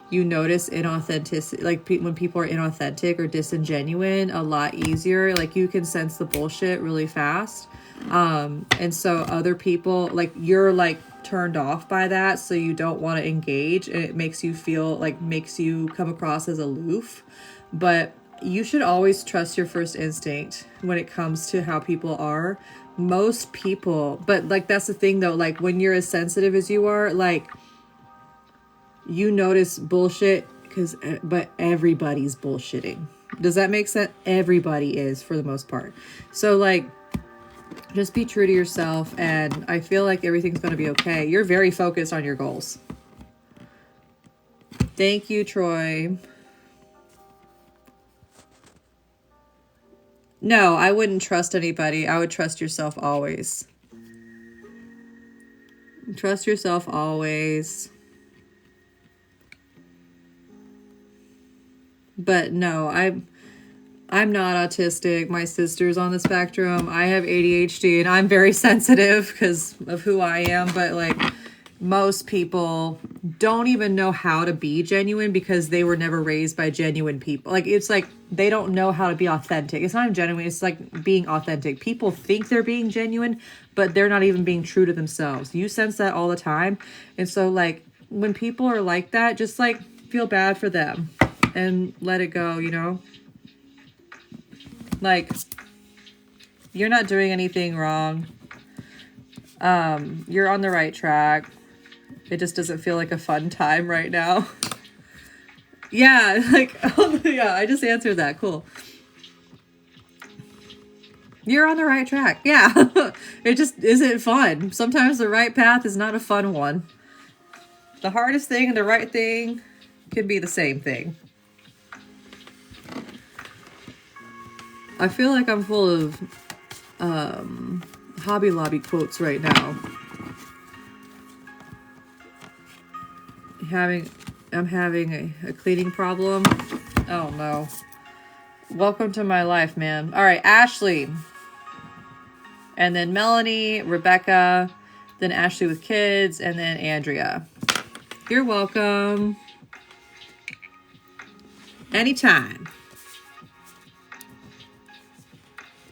Speaker 1: you notice inauthenticity, like when people are inauthentic or disingenuine a lot easier. Like you can sense the bullshit really fast. And so other people, like you're like turned off by that, so you don't want to engage, and it makes you feel like, makes you come across as aloof. But you should always trust your first instinct when it comes to how people are. Most people, but like that's the thing though, like when you're as sensitive as you are, like you notice bullshit but everybody's bullshitting. Does that make sense? Everybody is, for the most part. So like, just be true to yourself, and I feel like everything's going to be okay. You're very focused on your goals. Thank you, Troy. No, I wouldn't trust anybody. I would trust yourself always. Trust yourself always. But no, I'm not autistic. My sister's on the spectrum. I have ADHD and I'm very sensitive because of who I am. But like most people don't even know how to be genuine because they were never raised by genuine people. Like it's like they don't know how to be authentic. It's not even genuine. It's like being authentic. People think they're being genuine, but they're not even being true to themselves. You sense that all the time. And so like when people are like that, just like feel bad for them and let it go, you know? Like, you're not doing anything wrong. You're on the right track. It just doesn't feel like a fun time right now. Yeah, like, oh, yeah, I just answered that. Cool. You're on the right track. Yeah, it just isn't fun. Sometimes the right path is not a fun one. The hardest thing and the right thing can be the same thing. I feel like I'm full of Hobby Lobby quotes right now. I'm having a cleaning problem. Oh no. Welcome to my life, man. All right, Ashley. And then Melanie, Rebecca, then Ashley with kids, and then Andrea. You're welcome. Anytime.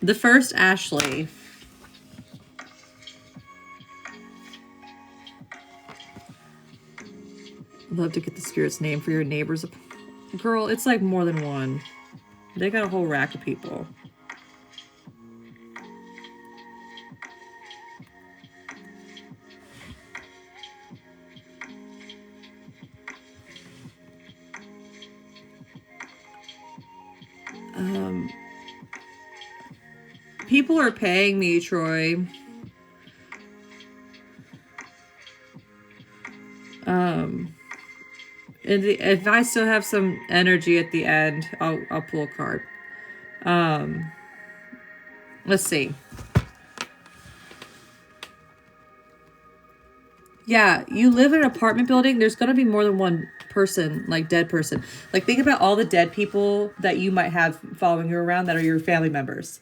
Speaker 1: The first Ashley. Love to get the spirit's name for your neighbors. Girl, it's like more than one. They got a whole rack of people. People are paying me, Troy. If I still have some energy at the end, I'll pull a card. Let's see. Yeah, you live in an apartment building. There's gonna be more than one person, like dead person. Like think about all the dead people that you might have following you around that are your family members.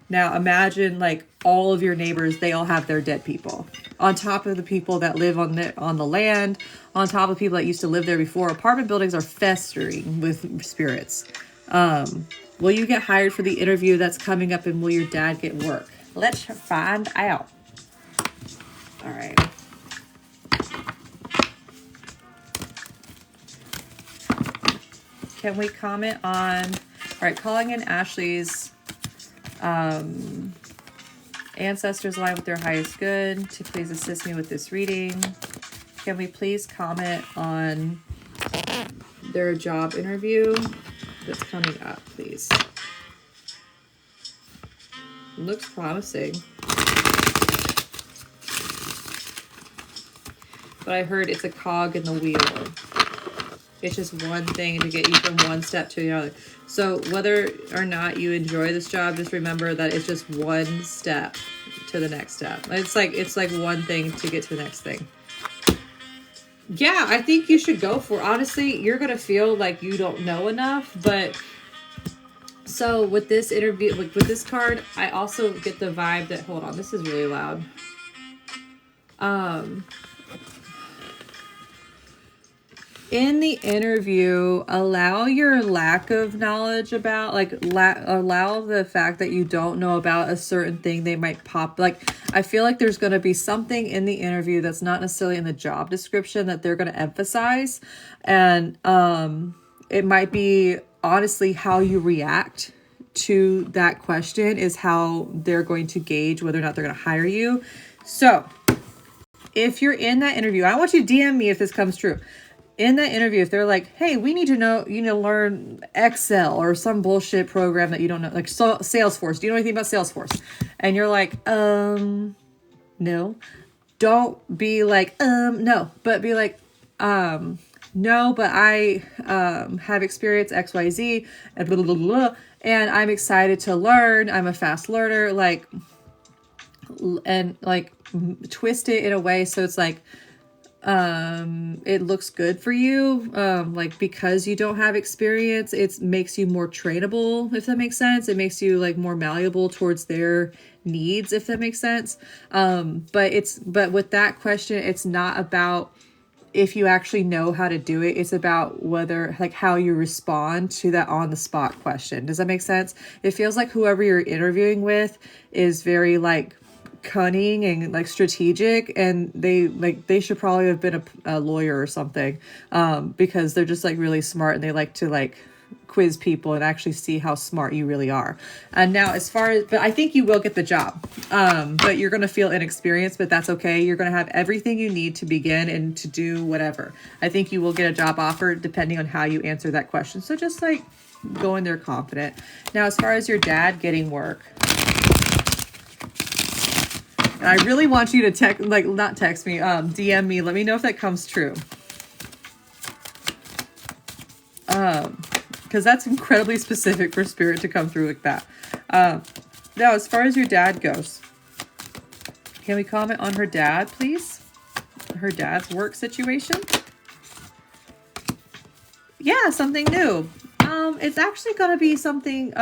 Speaker 1: Now imagine like all of your neighbors, they all have their dead people. On top of the people that live on the land, on top of people that used to live there before. Apartment buildings are festering with spirits. Will you get hired for the interview that's coming up, and will your dad get work? Let's find out. All right. Can we comment on, all right, calling in Ashley's ancestors line with their highest good to please assist me with this reading. Can we please comment on their job interview that's coming up, please? Looks promising. But I heard it's a cog in the wheel. It's just one thing to get you from one step to the other. So whether or not you enjoy this job, just remember that it's just one step to the next step. It's like one thing to get to the next thing. Yeah, I think you should go for it. Honestly, you're going to feel like you don't know enough. But so with this interview, with this card, I also get the vibe that, hold on, this is really loud. In the interview, allow your lack of knowledge about, like, allow the fact that you don't know about a certain thing they might pop. Like, I feel like there's going to be something in the interview that's not necessarily in the job description that they're going to emphasize. And it might be, honestly, how you react to that question is how they're going to gauge whether or not they're going to hire you. So, if you're in that interview, I want you to DM me if this comes true. In that interview, if they're like, hey, we need to know, learn Excel or some bullshit program that you don't know, like Salesforce. Do you know anything about Salesforce? And you're like, no. Don't be like, no. But be like, no, but I have experience XYZ and blah, blah, blah, blah, and I'm excited to learn. I'm a fast learner. And twist it in a way so it's like, it looks good for you, because you don't have experience, it makes you more trainable, if that makes sense. It makes you more malleable towards their needs, if that makes sense. But with that question, it's not about if you actually know how to do it. It's about whether, how you respond to that on the spot question. Does that make sense? It feels like whoever you're interviewing with is very cunning and strategic, and they should probably have been a lawyer or something, because they're just really smart, and they like to quiz people and actually see how smart you really are. And now but I think you will get the job, but you're going to feel inexperienced, but that's okay. You're going to have everything you need to begin and to do whatever. I think you will get a job offer depending on how you answer that question. So just go in there confident. Now, as far as your dad getting work, I really want you to not text me, DM me. Let me know if that comes true. Because that's incredibly specific for Spirit to come through like that. Now, as far as your dad goes, can we comment on her dad, please? Her dad's work situation? Yeah, something new. It's actually going to be something,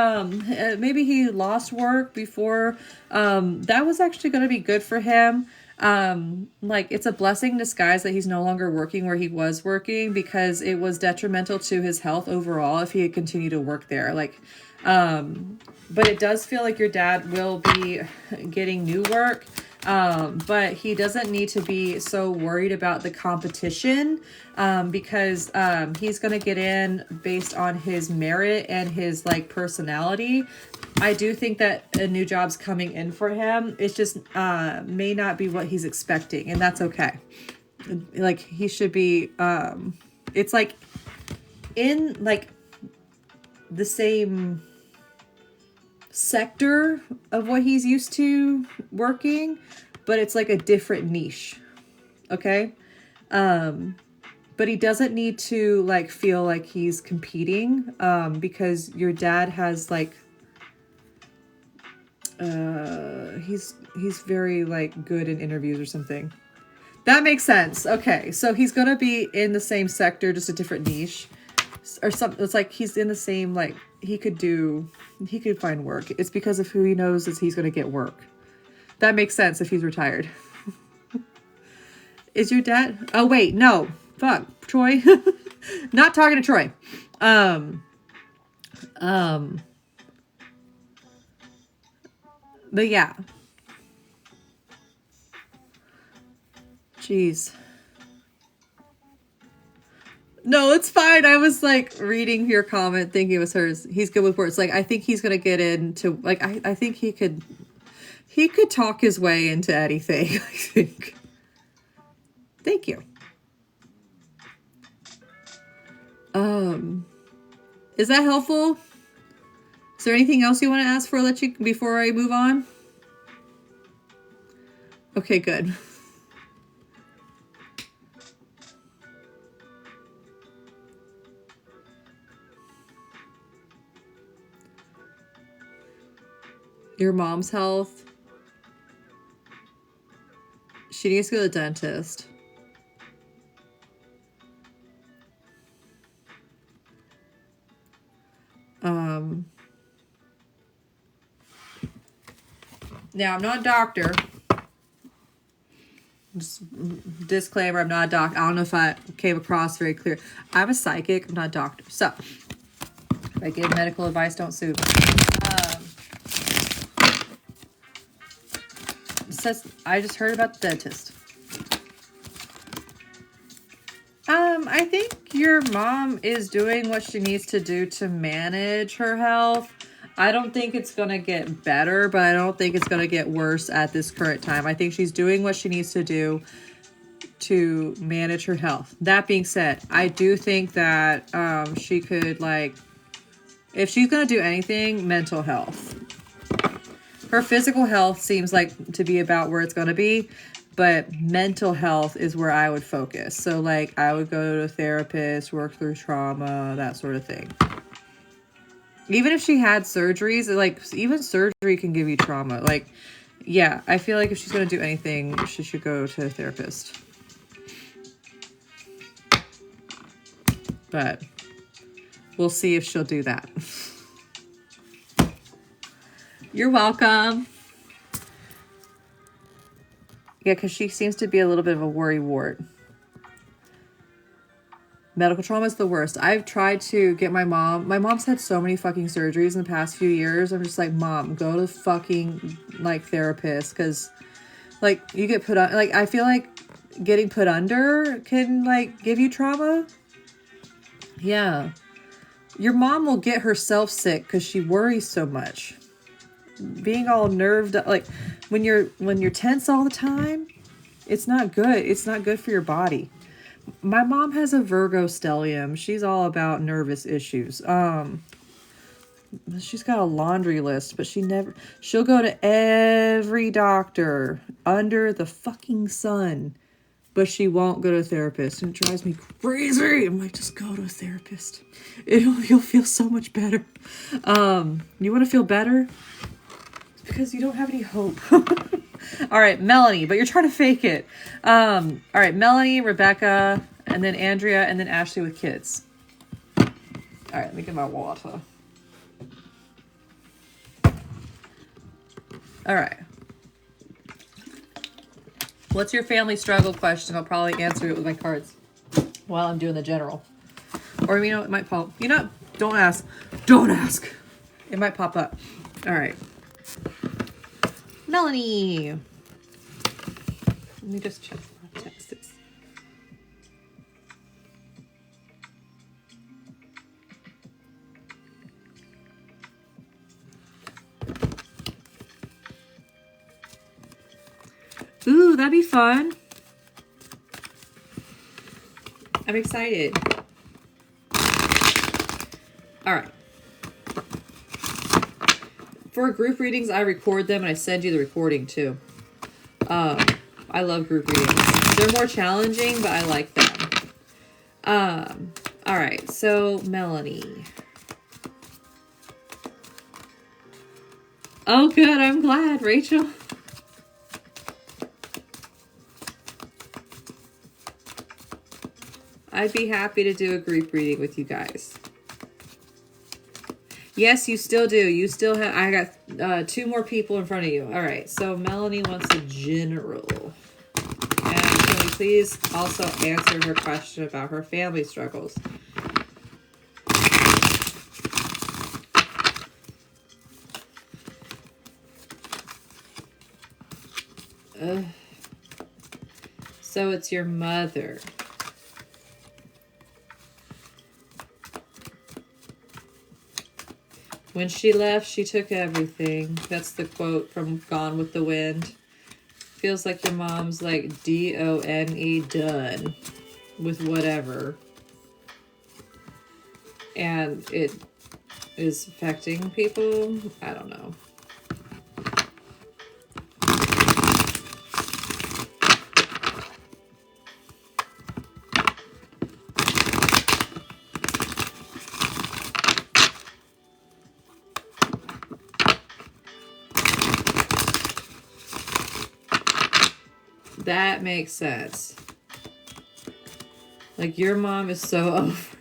Speaker 1: maybe he lost work before. That was actually going to be good for him. Like it's a blessing in disguise that he's no longer working where he was working, because it was detrimental to his health overall if he had continued to work there. Like, but it does feel like your dad will be getting new work. But he doesn't need to be so worried about the competition, because he's going to get in based on his merit and his like personality. I do think that a new job's coming in for him. It's just may not be what he's expecting, and that's okay. Like he should be it's like in like the same sector of what he's used to working, but it's like a different niche. Okay? But he doesn't need to like feel like he's competing, because your dad has like he's very like good in interviews or something. That makes sense. Okay, so he's gonna be in the same sector, just a different niche or something. It's like he's in the same, like he could find work. It's because of who he knows is he's gonna get work. That makes sense if he's retired. Is your dad? Oh wait, no, fuck, Troy. Not talking to Troy. But yeah. Jeez. No, it's fine. I was like reading your comment thinking it was hers. He's good with words. Like I think he's gonna get into like I think he could talk his way into anything, I think. Thank you. Is that helpful? Is there anything else you want to ask before I move on? Okay, good. Your mom's health. She needs to go to the dentist. Now, I'm not a doctor. Just disclaimer, I'm not a doctor. I don't know if I came across very clear. I'm a psychic. I'm not a doctor. So, if I give medical advice, don't sue me. It says, I just heard about the dentist. I think your mom is doing what she needs to do to manage her health. I don't think it's going to get better, but I don't think it's going to get worse at this current time. I think she's doing what she needs to do to manage her health. That being said, I do think that she could, like, if she's going to do anything, mental health. Her physical health seems like to be about where it's going to be, but mental health is where I would focus. So, like, I would go to a therapist, work through trauma, that sort of thing. Even if she had surgeries, like, even surgery can give you trauma. Like, yeah, I feel like if she's going to do anything, she should go to a therapist. But we'll see if she'll do that. You're welcome. Yeah, because she seems to be a little bit of a worrywart. Medical trauma is the worst. I've tried to get my mom's had so many fucking surgeries in the past few years. I'm just like, Mom, go to fucking, like, therapist. Because, like, you get put on, like, I feel like getting put under can, like, give you trauma. Yeah. Your mom will get herself sick because she worries so much. Being all nerved up, like, when you're tense all the time, it's not good. It's not good for your body. My mom has a Virgo stellium. She's all about nervous issues. She's got a laundry list, but she'll go to every doctor under the fucking sun, but she won't go to a therapist, and it drives me crazy. I'm like, just go to a therapist. You'll feel so much better. You want to feel better? It's because you don't have any hope. All right, Melanie, but you're trying to fake it. All right, Melanie, Rebecca, and then Andrea, and then Ashley with kids. All right, let me get my water. All right. What's your family struggle question? I'll probably answer it with my cards while I'm doing the general. Or, you know, it might pop. You know, don't ask. Don't ask. It might pop up. All right. Melanie. Let me just check my texts. Ooh, that'd be fun. I'm excited. All right. For group readings, I record them and I send you the recording too. I love group readings. They're more challenging, but I like them. All right. So, Melanie. Oh, good. I'm glad, Rachel. I'd be happy to do a group reading with you guys. Yes, you still do. You still have, I got 2 more people in front of you. All right, so Melanie wants a general. And can we please also answer her question about her family struggles? So it's your mother. When she left, she took everything. That's the quote from Gone with the Wind. Feels like your mom's like D-O-N-E, done with whatever. And it is affecting people. I don't know. That makes sense. Like, your mom is so over.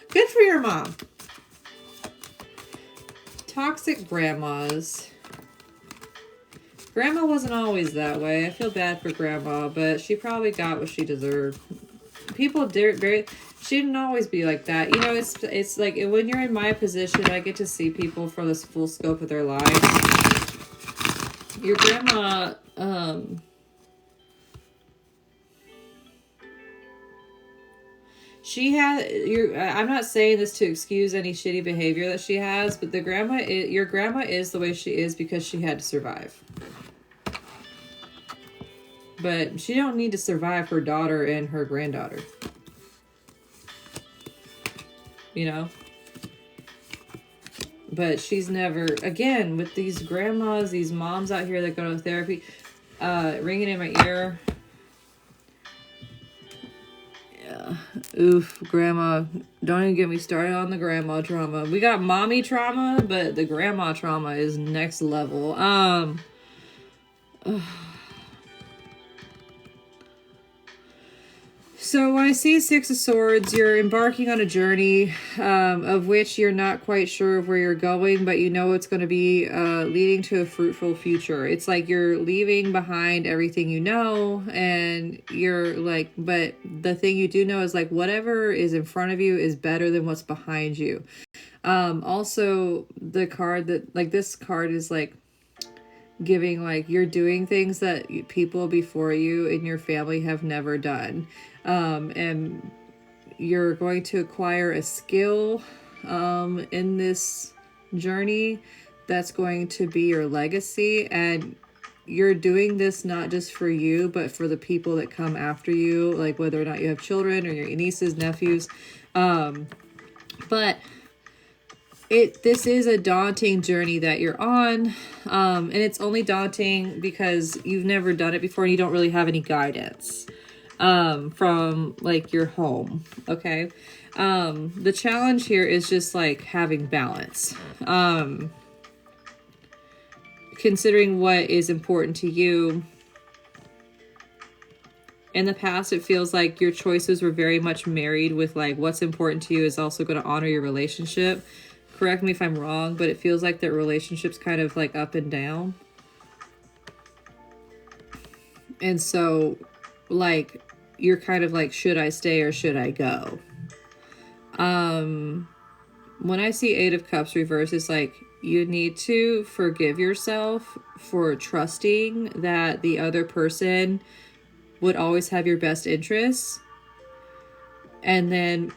Speaker 1: Good for your mom. Toxic grandmas. Grandma wasn't always that way. I feel bad for grandma, but she probably got what she deserved. People did very... She didn't always be like that. You know, it's like when you're in my position, I get to see people for this full scope of their lives. Your grandma... She had I'm not saying this to excuse any shitty behavior that she has, but your grandma is the way she is because she had to survive. But she don't need to survive her daughter and her granddaughter. You know? But she's never, again, with these grandmas, these moms out here that go to therapy, ringing in my ear. Oof, grandma. Don't even get me started on the grandma trauma. We got mommy trauma, but the grandma trauma is next level. So when I see 6 of Swords, you're embarking on a journey of which you're not quite sure of where you're going, but you know it's going to be leading to a fruitful future. It's like you're leaving behind everything you know, and you're like, but the thing you do know is like whatever is in front of you is better than what's behind you. Also, the card that, like, this card is like giving, like, you're doing things that people before you in your family have never done. And you're going to acquire a skill in this journey that's going to be your legacy, and you're doing this not just for you, but for the people that come after you, like whether or not you have children or your nieces, nephews. But this is a daunting journey that you're on, and it's only daunting because you've never done it before and you don't really have any guidance from like your home. Okay. The challenge here is just like having balance, considering what is important to you. In the past, it feels like your choices were very much married with like what's important to you is also going to honor your relationship. Correct me if I'm wrong, but it feels like that relationship's kind of like up and down. And so, like, you're kind of like, should I stay or should I go? When I see Eight of Cups reverse, it's like, you need to forgive yourself for trusting that the other person would always have your best interests. And then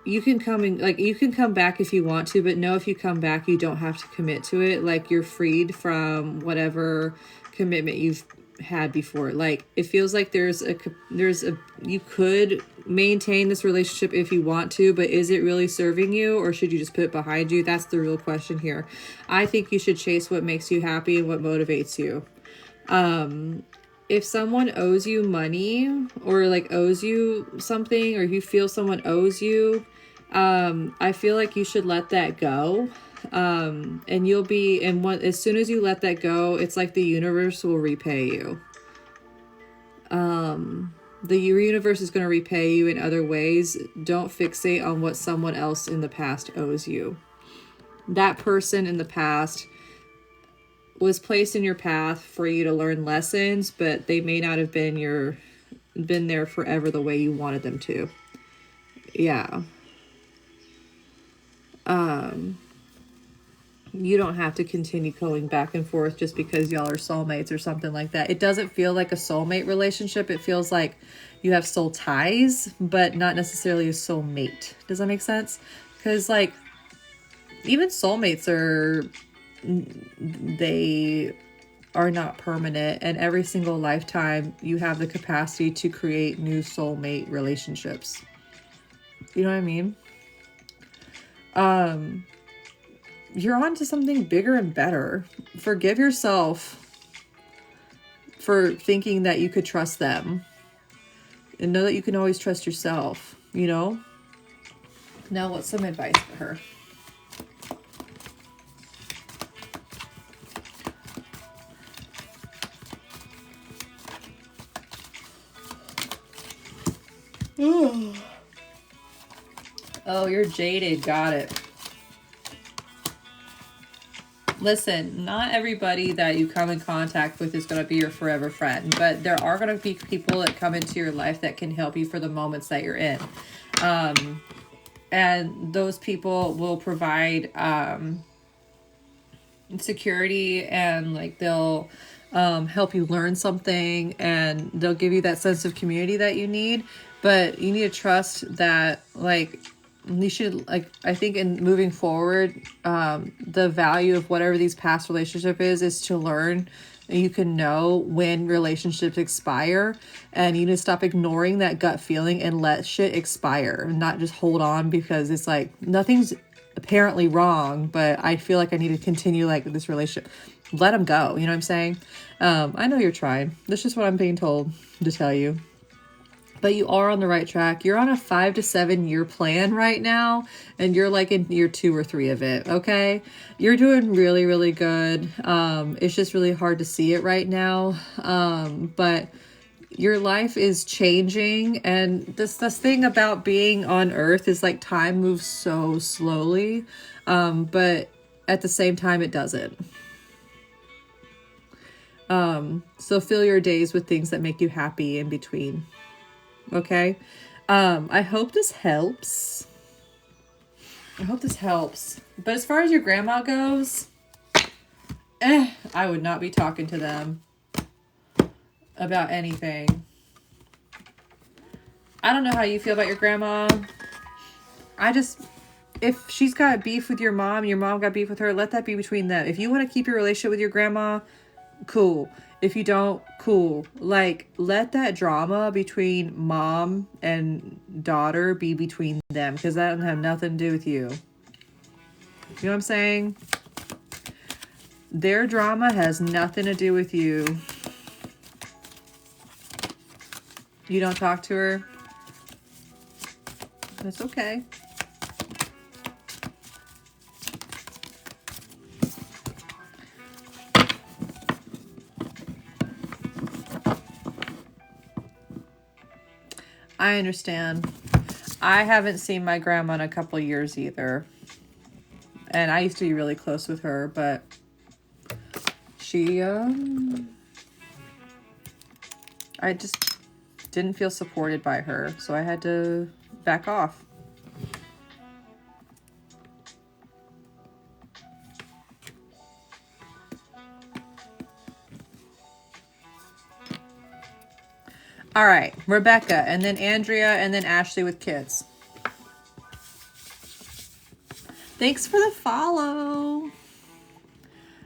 Speaker 1: you can you can come back if you want to, but know if you come back, you don't have to commit to it. Like, you're freed from whatever commitment you've had before. Like, it feels like you could maintain this relationship if you want to, but is it really serving you, or should you just put it behind you? That's the real question here. I think you should chase what makes you happy and what motivates you. If someone owes you money, or like owes you something, or you feel someone owes you, I feel like you should let that go. And you'll be, and as soon as you let that go, it's like the universe will repay you. The universe is going to repay you in other ways. Don't fixate on what someone else in the past owes you. That person in the past was placed in your path for you to learn lessons, but they may not have been there forever the way you wanted them to. Yeah. You don't have to continue going back and forth just because y'all are soulmates or something like that. It doesn't feel like a soulmate relationship. It feels like you have soul ties, but not necessarily a soulmate. Does that make sense? Because, like, even soulmates they are not permanent, and every single lifetime you have the capacity to create new soulmate relationships. You know what I mean? You're on to something bigger and better. Forgive yourself for thinking that you could trust them, and know that you can always trust yourself, you know? Now, what's some advice for her? Oh, you're jaded. Got it. Listen, not everybody that you come in contact with is going to be your forever friend, but there are going to be people that come into your life that can help you for the moments that you're in. And those people will provide security, and like they'll help you learn something, and they'll give you that sense of community that you need. But you need to trust that, like, you should, like, I think in moving forward, the value of whatever these past relationship is to learn. You can know when relationships expire, and you need to stop ignoring that gut feeling and let shit expire, and not just hold on because it's like nothing's apparently wrong, but I feel like I need to continue like this relationship. Let them go. You know what I'm saying? I know you're trying. That's just what I'm being told to tell you. But you are on the right track. You're on a 5 to 7 year plan right now, and you're like in year 2 or 3 of it. Okay. You're doing really, really good. It's just really hard to see it right now. But your life is changing, and this thing about being on Earth is like time moves so slowly. But at the same time, it doesn't. So fill your days with things that make you happy in between. Okay. I hope this helps. But as far as your grandma goes, I would not be talking to them about anything. I don't know how you feel about your grandma. If she's got beef with your mom got beef with her, let that be between them. If you want to keep your relationship with your grandma, cool. If you don't, cool. Like, let that drama between mom and daughter be between them, because that doesn't have nothing to do with you. You know what I'm saying? Their drama has nothing to do with you. You don't talk to her? That's okay. I understand. I haven't seen my grandma in a couple years either. And I used to be really close with her, but she I just didn't feel supported by her, so I had to back off. All right, Rebecca, and then Andrea, and then Ashley with kids. Thanks for the follow.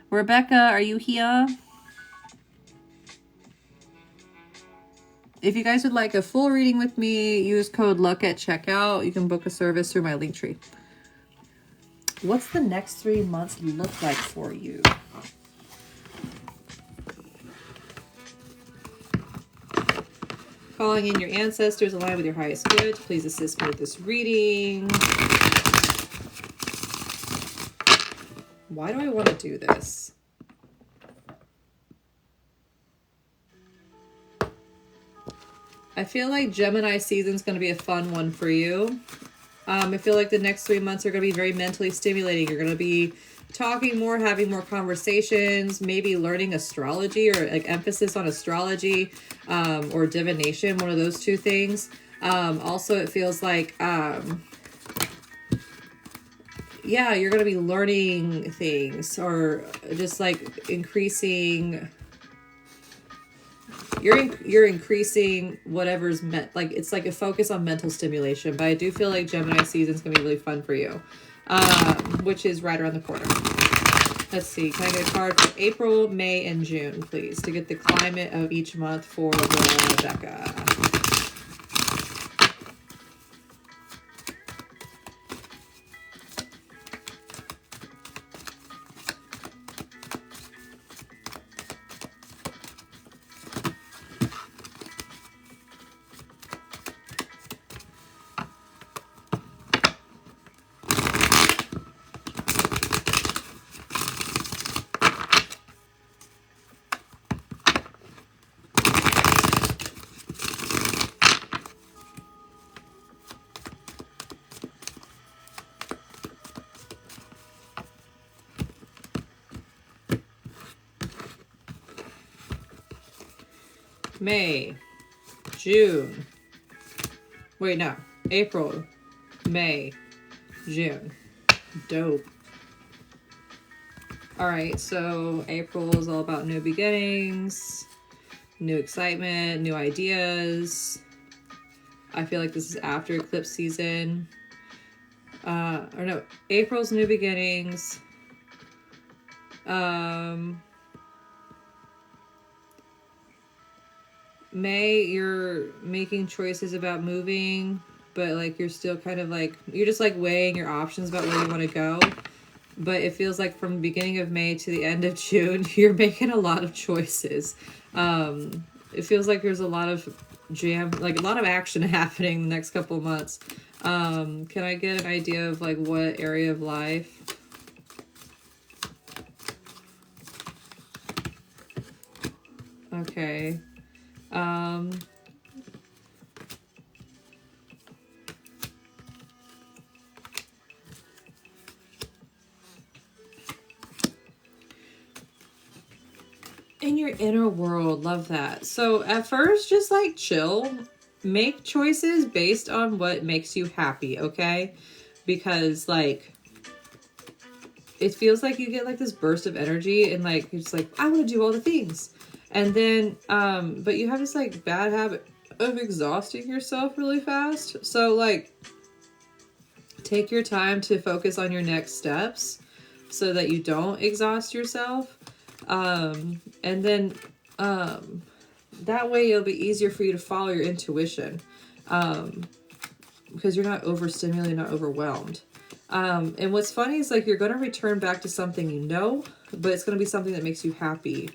Speaker 1: Rebecca, are you here? If you guys would like a full reading with me, use code LUCK at checkout. You can book a service through my Linktree. What's the next 3 months look like for you? Calling in your ancestors aligned with your highest good to please assist me with this reading. Why do I want to do this? I feel like Gemini season is going to be a fun one for you. I feel like the next 3 months are going to be very mentally stimulating. You're going to be talking more, having more conversations, maybe learning astrology or like emphasis on astrology or divination, one of those two things. Also, it feels like, yeah, you're going to be learning things or just like increasing... You're increasing whatever's meant, like it's like a focus on mental stimulation, but I do feel like Gemini season is gonna be really fun for you, which is right around the corner. Let's see, can I get a card for April, May, and June, please, to get the climate of each month for Rebecca? May, June, wait, no, April, May, June. Dope. All right, so April is all about new beginnings, new excitement, new ideas. I feel like this is after eclipse season. Or no, April's new beginnings. May, you're making choices about moving, but like you're still kind of like, you're just like weighing your options about where you want to go. But it feels like from the beginning of May to the end of June, you're making a lot of choices. It feels like there's a lot of like a lot of action happening the next couple of months. Can I get an idea of like what area of life? Okay. In your inner world, love that. So at first, just like chill, make choices based on what makes you happy, okay? Because like, it feels like you get like this burst of energy and like, you're just like, I want to do all the things. And then, but you have this like bad habit of exhausting yourself really fast. So like, take your time to focus on your next steps so that you don't exhaust yourself. And then, that way it'll be easier for you to follow your intuition. Because you're not overstimulated, not overwhelmed. And what's funny is like, you're going to return back to something you know, but it's going to be something that makes you happy.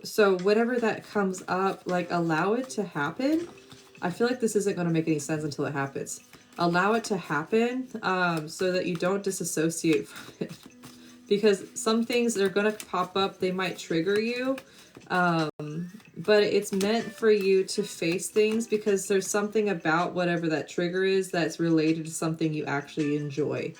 Speaker 1: So whatever that comes up, like allow it to happen. I feel like this isn't going to make any sense until it happens. Allow it to happen, so that you don't disassociate from it. Because some things that are going to pop up, they might trigger you. But it's meant for you to face things because there's something about whatever that trigger is that's related to something you actually enjoy.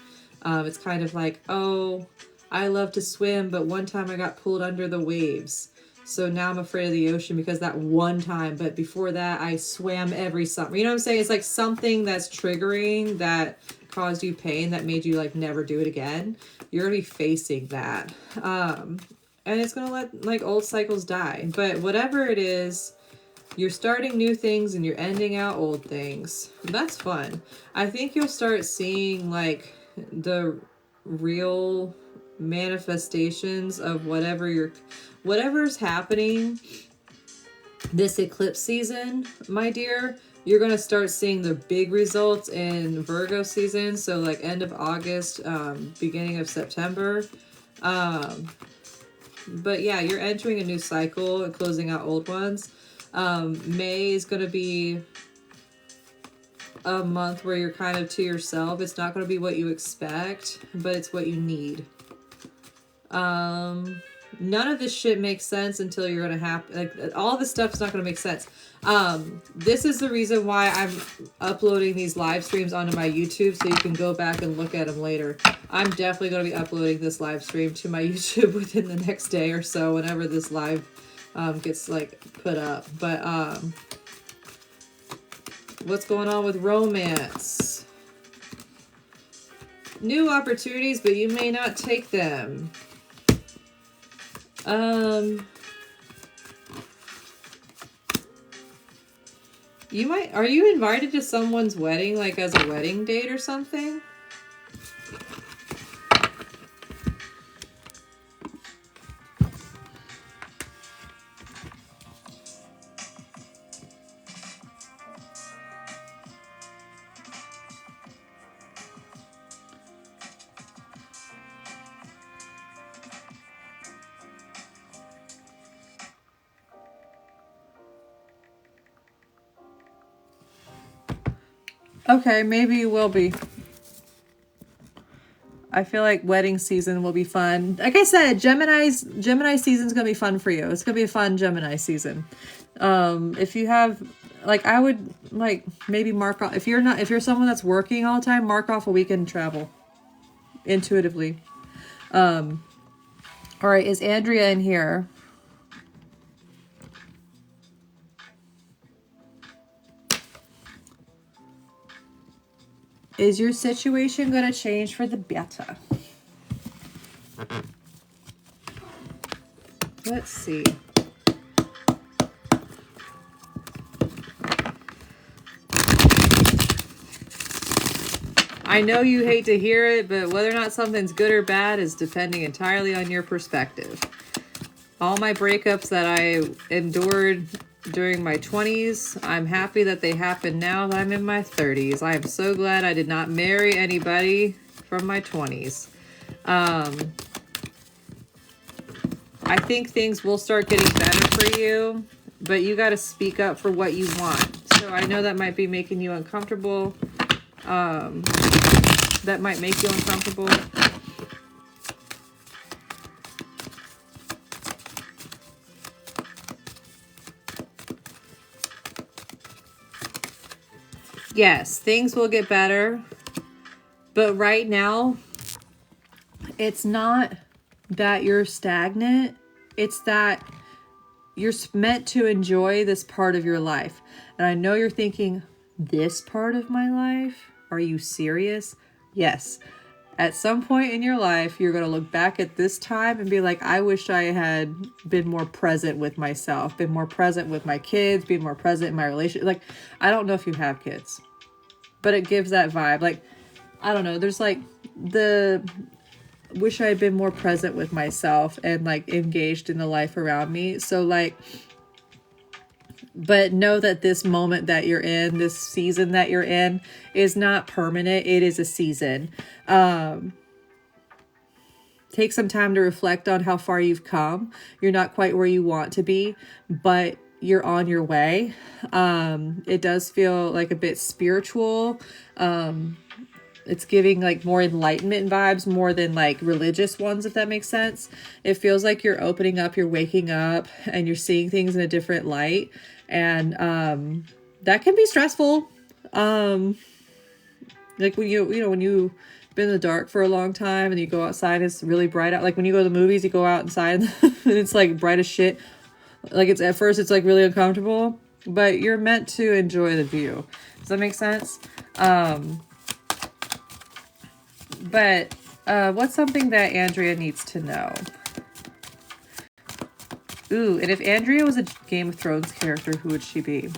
Speaker 1: It's kind of like, oh, I love to swim, but one time I got pulled under the waves.
Speaker 2: So now I'm afraid of the ocean because that one time. But before that, I swam every summer. You know what I'm saying? It's like something that's triggering that caused you pain that made you like never do it again. You're gonna be facing that. And it's gonna let like old cycles die. But whatever it is, you're starting new things and you're ending out old things. That's fun. I think you'll start seeing like the real manifestations of whatever's happening this eclipse season, my dear. You're going to start seeing the big results in Virgo season. So like end of August, beginning of September. But yeah, you're entering a new cycle and closing out old ones. May is going to be a month where you're kind of to yourself. It's not going to be what you expect, but it's what you need. None of this shit makes sense until you're going to have, like, all this stuff is not going to make sense. This is the reason why I'm uploading these live streams onto my YouTube, so you can go back and look at them later. I'm definitely going to be uploading this live stream to my YouTube within the next day or so, whenever this live gets like put up. But what's going on with romance? New opportunities, but you may not take them. Are you invited to someone's wedding, like as a wedding date or something? Okay, maybe you will be. I feel like wedding season will be fun. Like I said, Gemini season's gonna be fun for you. It's gonna be a fun Gemini season. If you have, like, I would like maybe mark off, if you're someone that's working all the time, mark off a weekend travel intuitively. All right, is Andrea in here? Is your situation going to change for the better? Let's see. I know you hate to hear it, but whether or not something's good or bad is depending entirely on your perspective. All my breakups that I endured during my 20s, I'm happy that they happened now that I'm in my 30s. I am so glad I did not marry anybody from my 20s. I think things will start getting better for you, but you got to speak up for what you want. So I know that might be making you uncomfortable. That might make you uncomfortable. Yes, things will get better. But right now, it's not that you're stagnant. It's that you're meant to enjoy this part of your life. And I know you're thinking, this part of my life? Are you serious? Yes. At some point in your life, you're going to look back at this time and be like, I wish I had been more present with myself, been more present with my kids, been more present in my relationship. Like, I don't know if you have kids, but it gives that vibe. Like, I don't know. There's like the wish I had been more present with myself and like engaged in the life around me. So like, but know that this moment that you're in, this season that you're in, is not permanent. It is a season. Take some time to reflect on how far you've come. You're not quite where you want to be, but you're on your way. It does feel like a bit spiritual. It's giving like more enlightenment vibes more than like religious ones, if that makes sense. It feels like you're opening up, you're waking up, and you're seeing things in a different light. And that can be stressful. Like when when you've been in the dark for a long time and you go outside, it's really bright out. Like when you go to the movies, you go out inside and it's like bright as shit. Like it's at first it's like really uncomfortable, but you're meant to enjoy the view. Does that make sense? But what's something that Andrea needs to know? Ooh, and if Andrea was a Game of Thrones character, who would she be?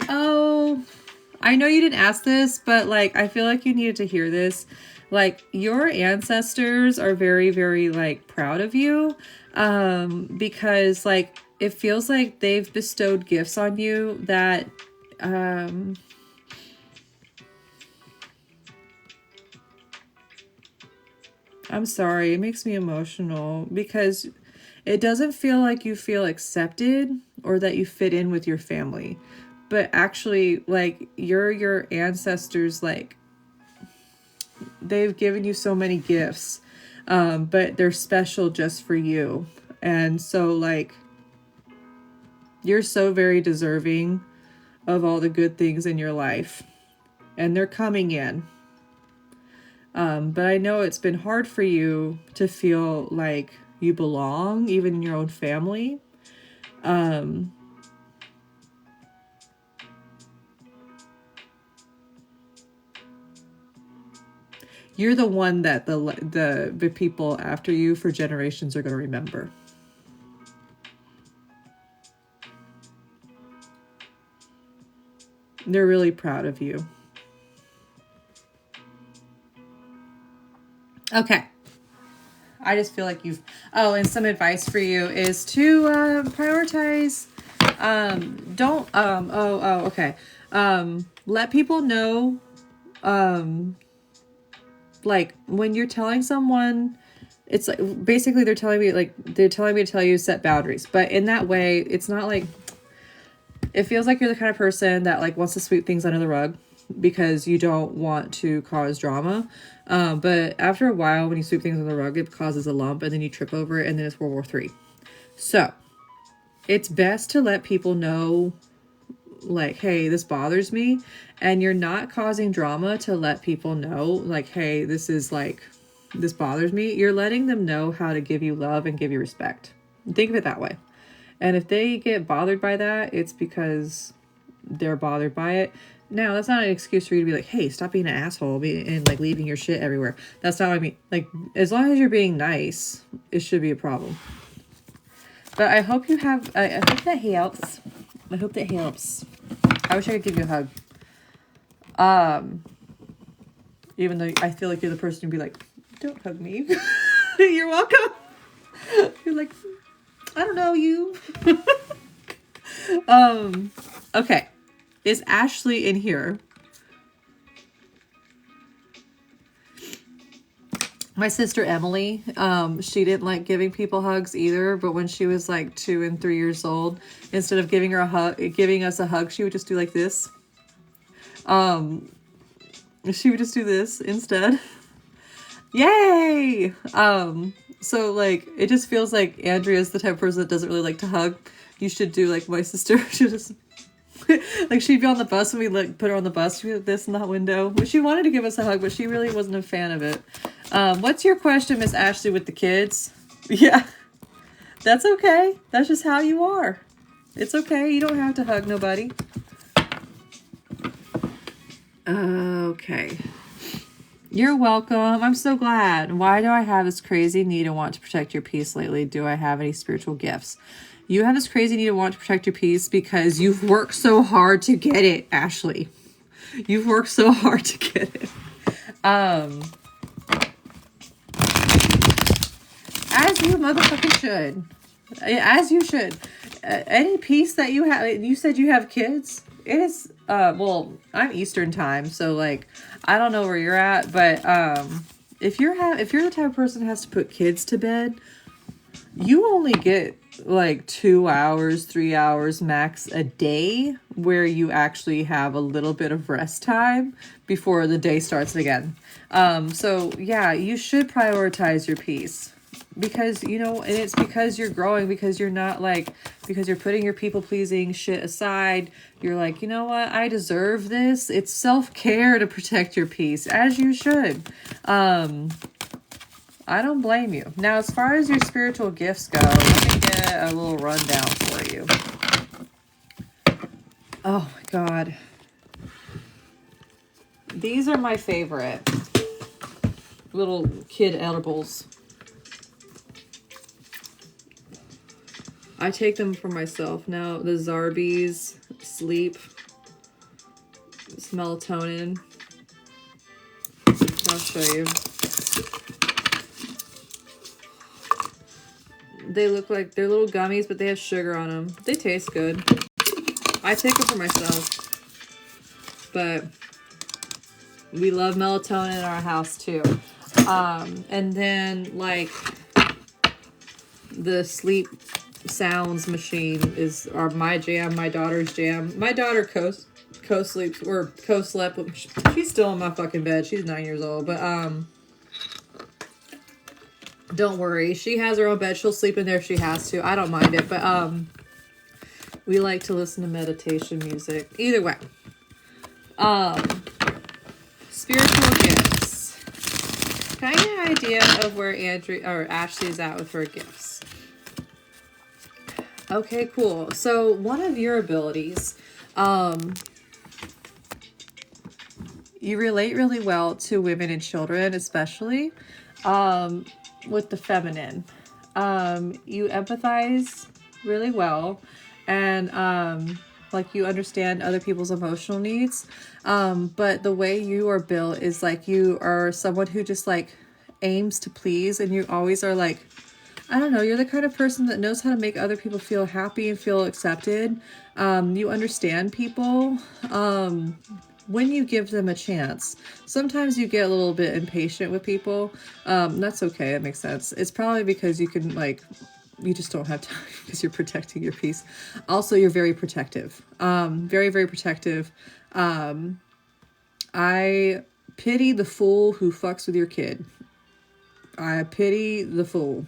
Speaker 2: Oh, I know you didn't ask this, but like I feel like you needed to hear this. Like your ancestors are very, very like proud of you, because like it feels like they've bestowed gifts on you that I'm sorry, it makes me emotional because it doesn't feel like you feel accepted or that you fit in with your family. But actually, like, your ancestors, like, they've given you so many gifts, but they're special just for you. And so, like, you're so very deserving of all the good things in your life. And they're coming in. But I know it's been hard for you to feel like you belong, even in your own family. You're the one that the people after you for generations are going to remember. They're really proud of you. Okay. I just feel like you've... Oh, and some advice for you is to prioritize... Don't... okay. Let people know... like, when you're telling someone... It's like... Basically, they're telling me to tell you set boundaries. But in that way, it's not like... It feels like you're the kind of person that, like, wants to sweep things under the rug because you don't want to cause drama. But after a while, when you sweep things under the rug, it causes a lump and then you trip over it and then it's World War III. So it's best to let people know, like, hey, this bothers me. And you're not causing drama to let people know, like, hey, this bothers me. You're letting them know how to give you love and give you respect. Think of it that way. And if they get bothered by that, it's because they're bothered by it. Now, that's not an excuse for you to be like, hey, stop being an asshole and like leaving your shit everywhere. That's not what I mean. Like, as long as you're being nice, it should be a problem. But I hope you have, I hope that helps. I hope that helps. I wish I could give you a hug. Even though I feel like you're the person to be like, don't hug me. You're welcome. You're like, I don't know you. Okay. Is Ashley in here? My sister Emily, she didn't like giving people hugs either, but when she was like 2 and 3 years old, instead of giving us a hug, she would just do like this. She would just do this instead. Yay! So, like, it just feels like Andrea's the type of person that doesn't really like to hug. You should do like my sister. She just... like, she'd be on the bus and we like put her on the bus. She'd be like this in that window. But she wanted to give us a hug, but she really wasn't a fan of it. What's your question, Miss Ashley, with the kids? Yeah. That's okay. That's just how you are. It's okay. You don't have to hug nobody. Okay. You're welcome. I'm so glad. Why do I have this crazy need and want to protect your peace lately? Do I have any spiritual gifts? You have this crazy need to want to protect your peace because you've worked so hard to get it, Ashley. You've worked so hard to get it. As you motherfucking should. As you should. Any peace that you have... You said you have kids? It is... well, I'm Eastern time, so, like, I don't know where you're at, but, if you're the type of person that has to put kids to bed, you only get, like, 2 hours, 3 hours max a day where you actually have a little bit of rest time before the day starts again. So, yeah, you should prioritize your peace.
Speaker 1: because, you know, and it's because you're growing, because you're not like, because you're putting your people pleasing shit aside. You're like, you know what? I deserve this. It's self-care to protect your peace, as you should. I don't blame you. Now, as far as your spiritual gifts go, let me get a little rundown for you. Oh my God. These are my favorite little kid edibles. I take them for myself now. The Zarbee's Sleep. It's melatonin. I'll show you. They look like they're little gummies, but they have sugar on them. They taste good. I take them for myself. But we love melatonin in our house too. And then like the sleep sounds machine are my jam, my daughter's jam. My daughter co-sleeps or co-slept. She's still in my fucking bed. She's 9 years old, but don't worry. She has her own bed. She'll sleep in there if she has to. I don't mind it, but we like to listen to meditation music. Either way. Spiritual gifts. Can I get an idea of where Ashley's at with her gifts? Okay, cool. So one of your abilities, you relate really well to women and children, especially with the feminine. You empathize really well, and like you understand other people's emotional needs. But the way you are built is like you are someone who just like aims to please, and you always are like, I don't know, you're the kind of person that knows how to make other people feel happy and feel accepted. You understand people when you give them a chance. Sometimes you get a little bit impatient with people. That's okay, it makes sense. It's probably because you can like, you just don't have time because you're protecting your peace. Also, you're very protective. Very, very protective. I pity the fool who fucks with your kid. I pity the fool.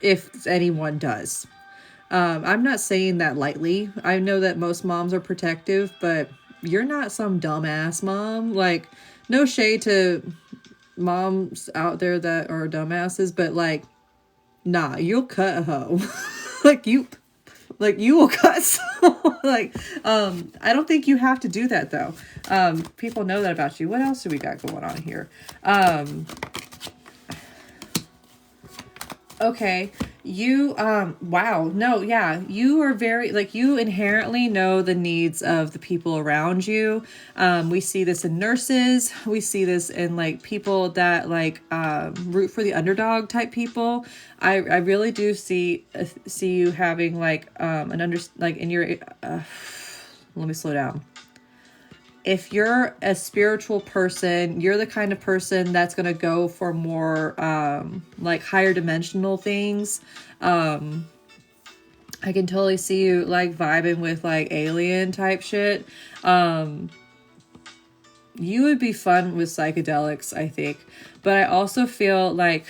Speaker 1: If anyone does. I'm not saying that lightly. I know that most moms are protective, but you're not some dumbass mom. Like, no shade to moms out there that are dumbasses, but like, nah, you'll cut a hoe. you will cut someone. I don't think you have to do that though. People know that about you. What else do we got going on here? Okay. You, wow. No, yeah. You are very, like, you inherently know the needs of the people around you. We see this in nurses. We see this in, like, people that, like, root for the underdog type people. I really do see you having, like, in your, let me slow down. If you're a spiritual person, you're the kind of person that's going to go for more, like higher dimensional things. I can totally see you like vibing with like alien type shit. You would be fun with psychedelics, I think. But I also feel like,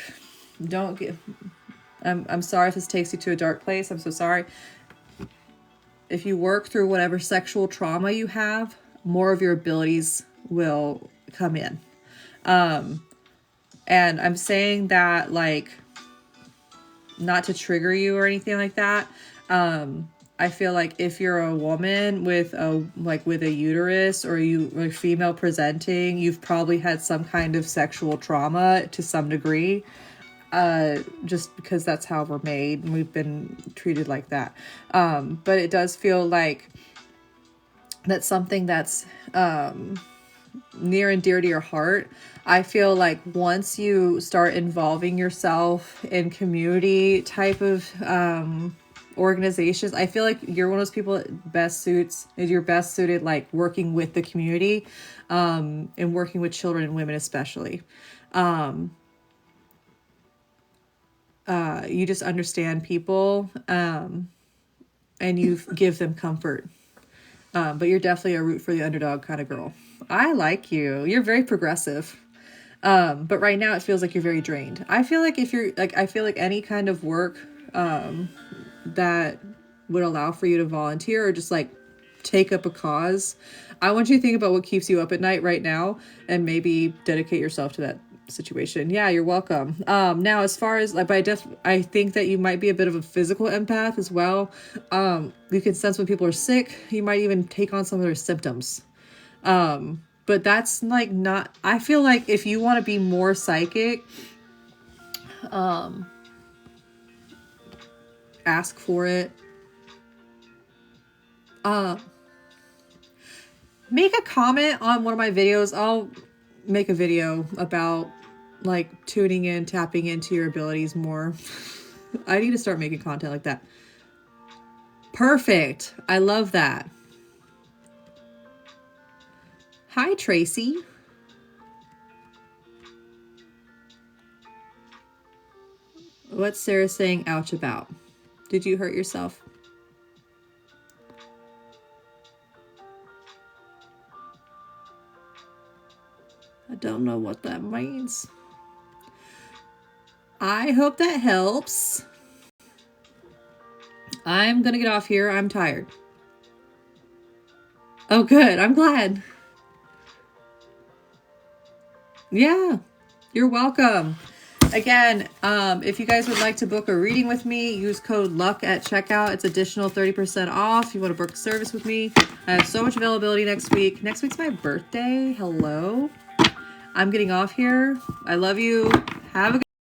Speaker 1: I'm sorry if this takes you to a dark place. I'm so sorry. If you work through whatever sexual trauma you have, more of your abilities will come in. And I'm saying that like, not to trigger you or anything like that. I feel like if you're a woman with a uterus, or you are female presenting, you've probably had some kind of sexual trauma to some degree. Just because that's how we're made and we've been treated like that. But it does feel like that's something that's near and dear to your heart. I feel like once you start involving yourself in community type of organizations, I feel like you're one of those people that you're best suited like working with the community, and working with children and women especially. You just understand people, and you give them comfort. But you're definitely a root for the underdog kind of girl. I like you. You're very progressive. But right now it feels like you're very drained. I feel like if you're like, I feel like any kind of work that would allow for you to volunteer or just like take up a cause, I want you to think about what keeps you up at night right now and maybe dedicate yourself to that situation. Yeah, you're welcome. Now as far as like, but I think that you might be a bit of a physical empath as well. You can sense when people are sick. You might even take on some of their symptoms. But that's like not, I feel like if you want to be more psychic, ask for it. Make a comment on one of my videos. I'll make a video about like tuning in, tapping into your abilities more. I need to start making content like that. Perfect. I love that. Hi, Tracy. What's Sarah saying ouch about? Did you hurt yourself? I don't know what that means. I hope that helps. I'm gonna get off here. I'm tired. Oh, good. I'm glad. Yeah, you're welcome. Again, if you guys would like to book a reading with me, use code LUCK at checkout. It's additional 30% off. If you want to book a service with me, I have so much availability next week. Next week's my birthday. Hello. I'm getting off here. I love you. Have a good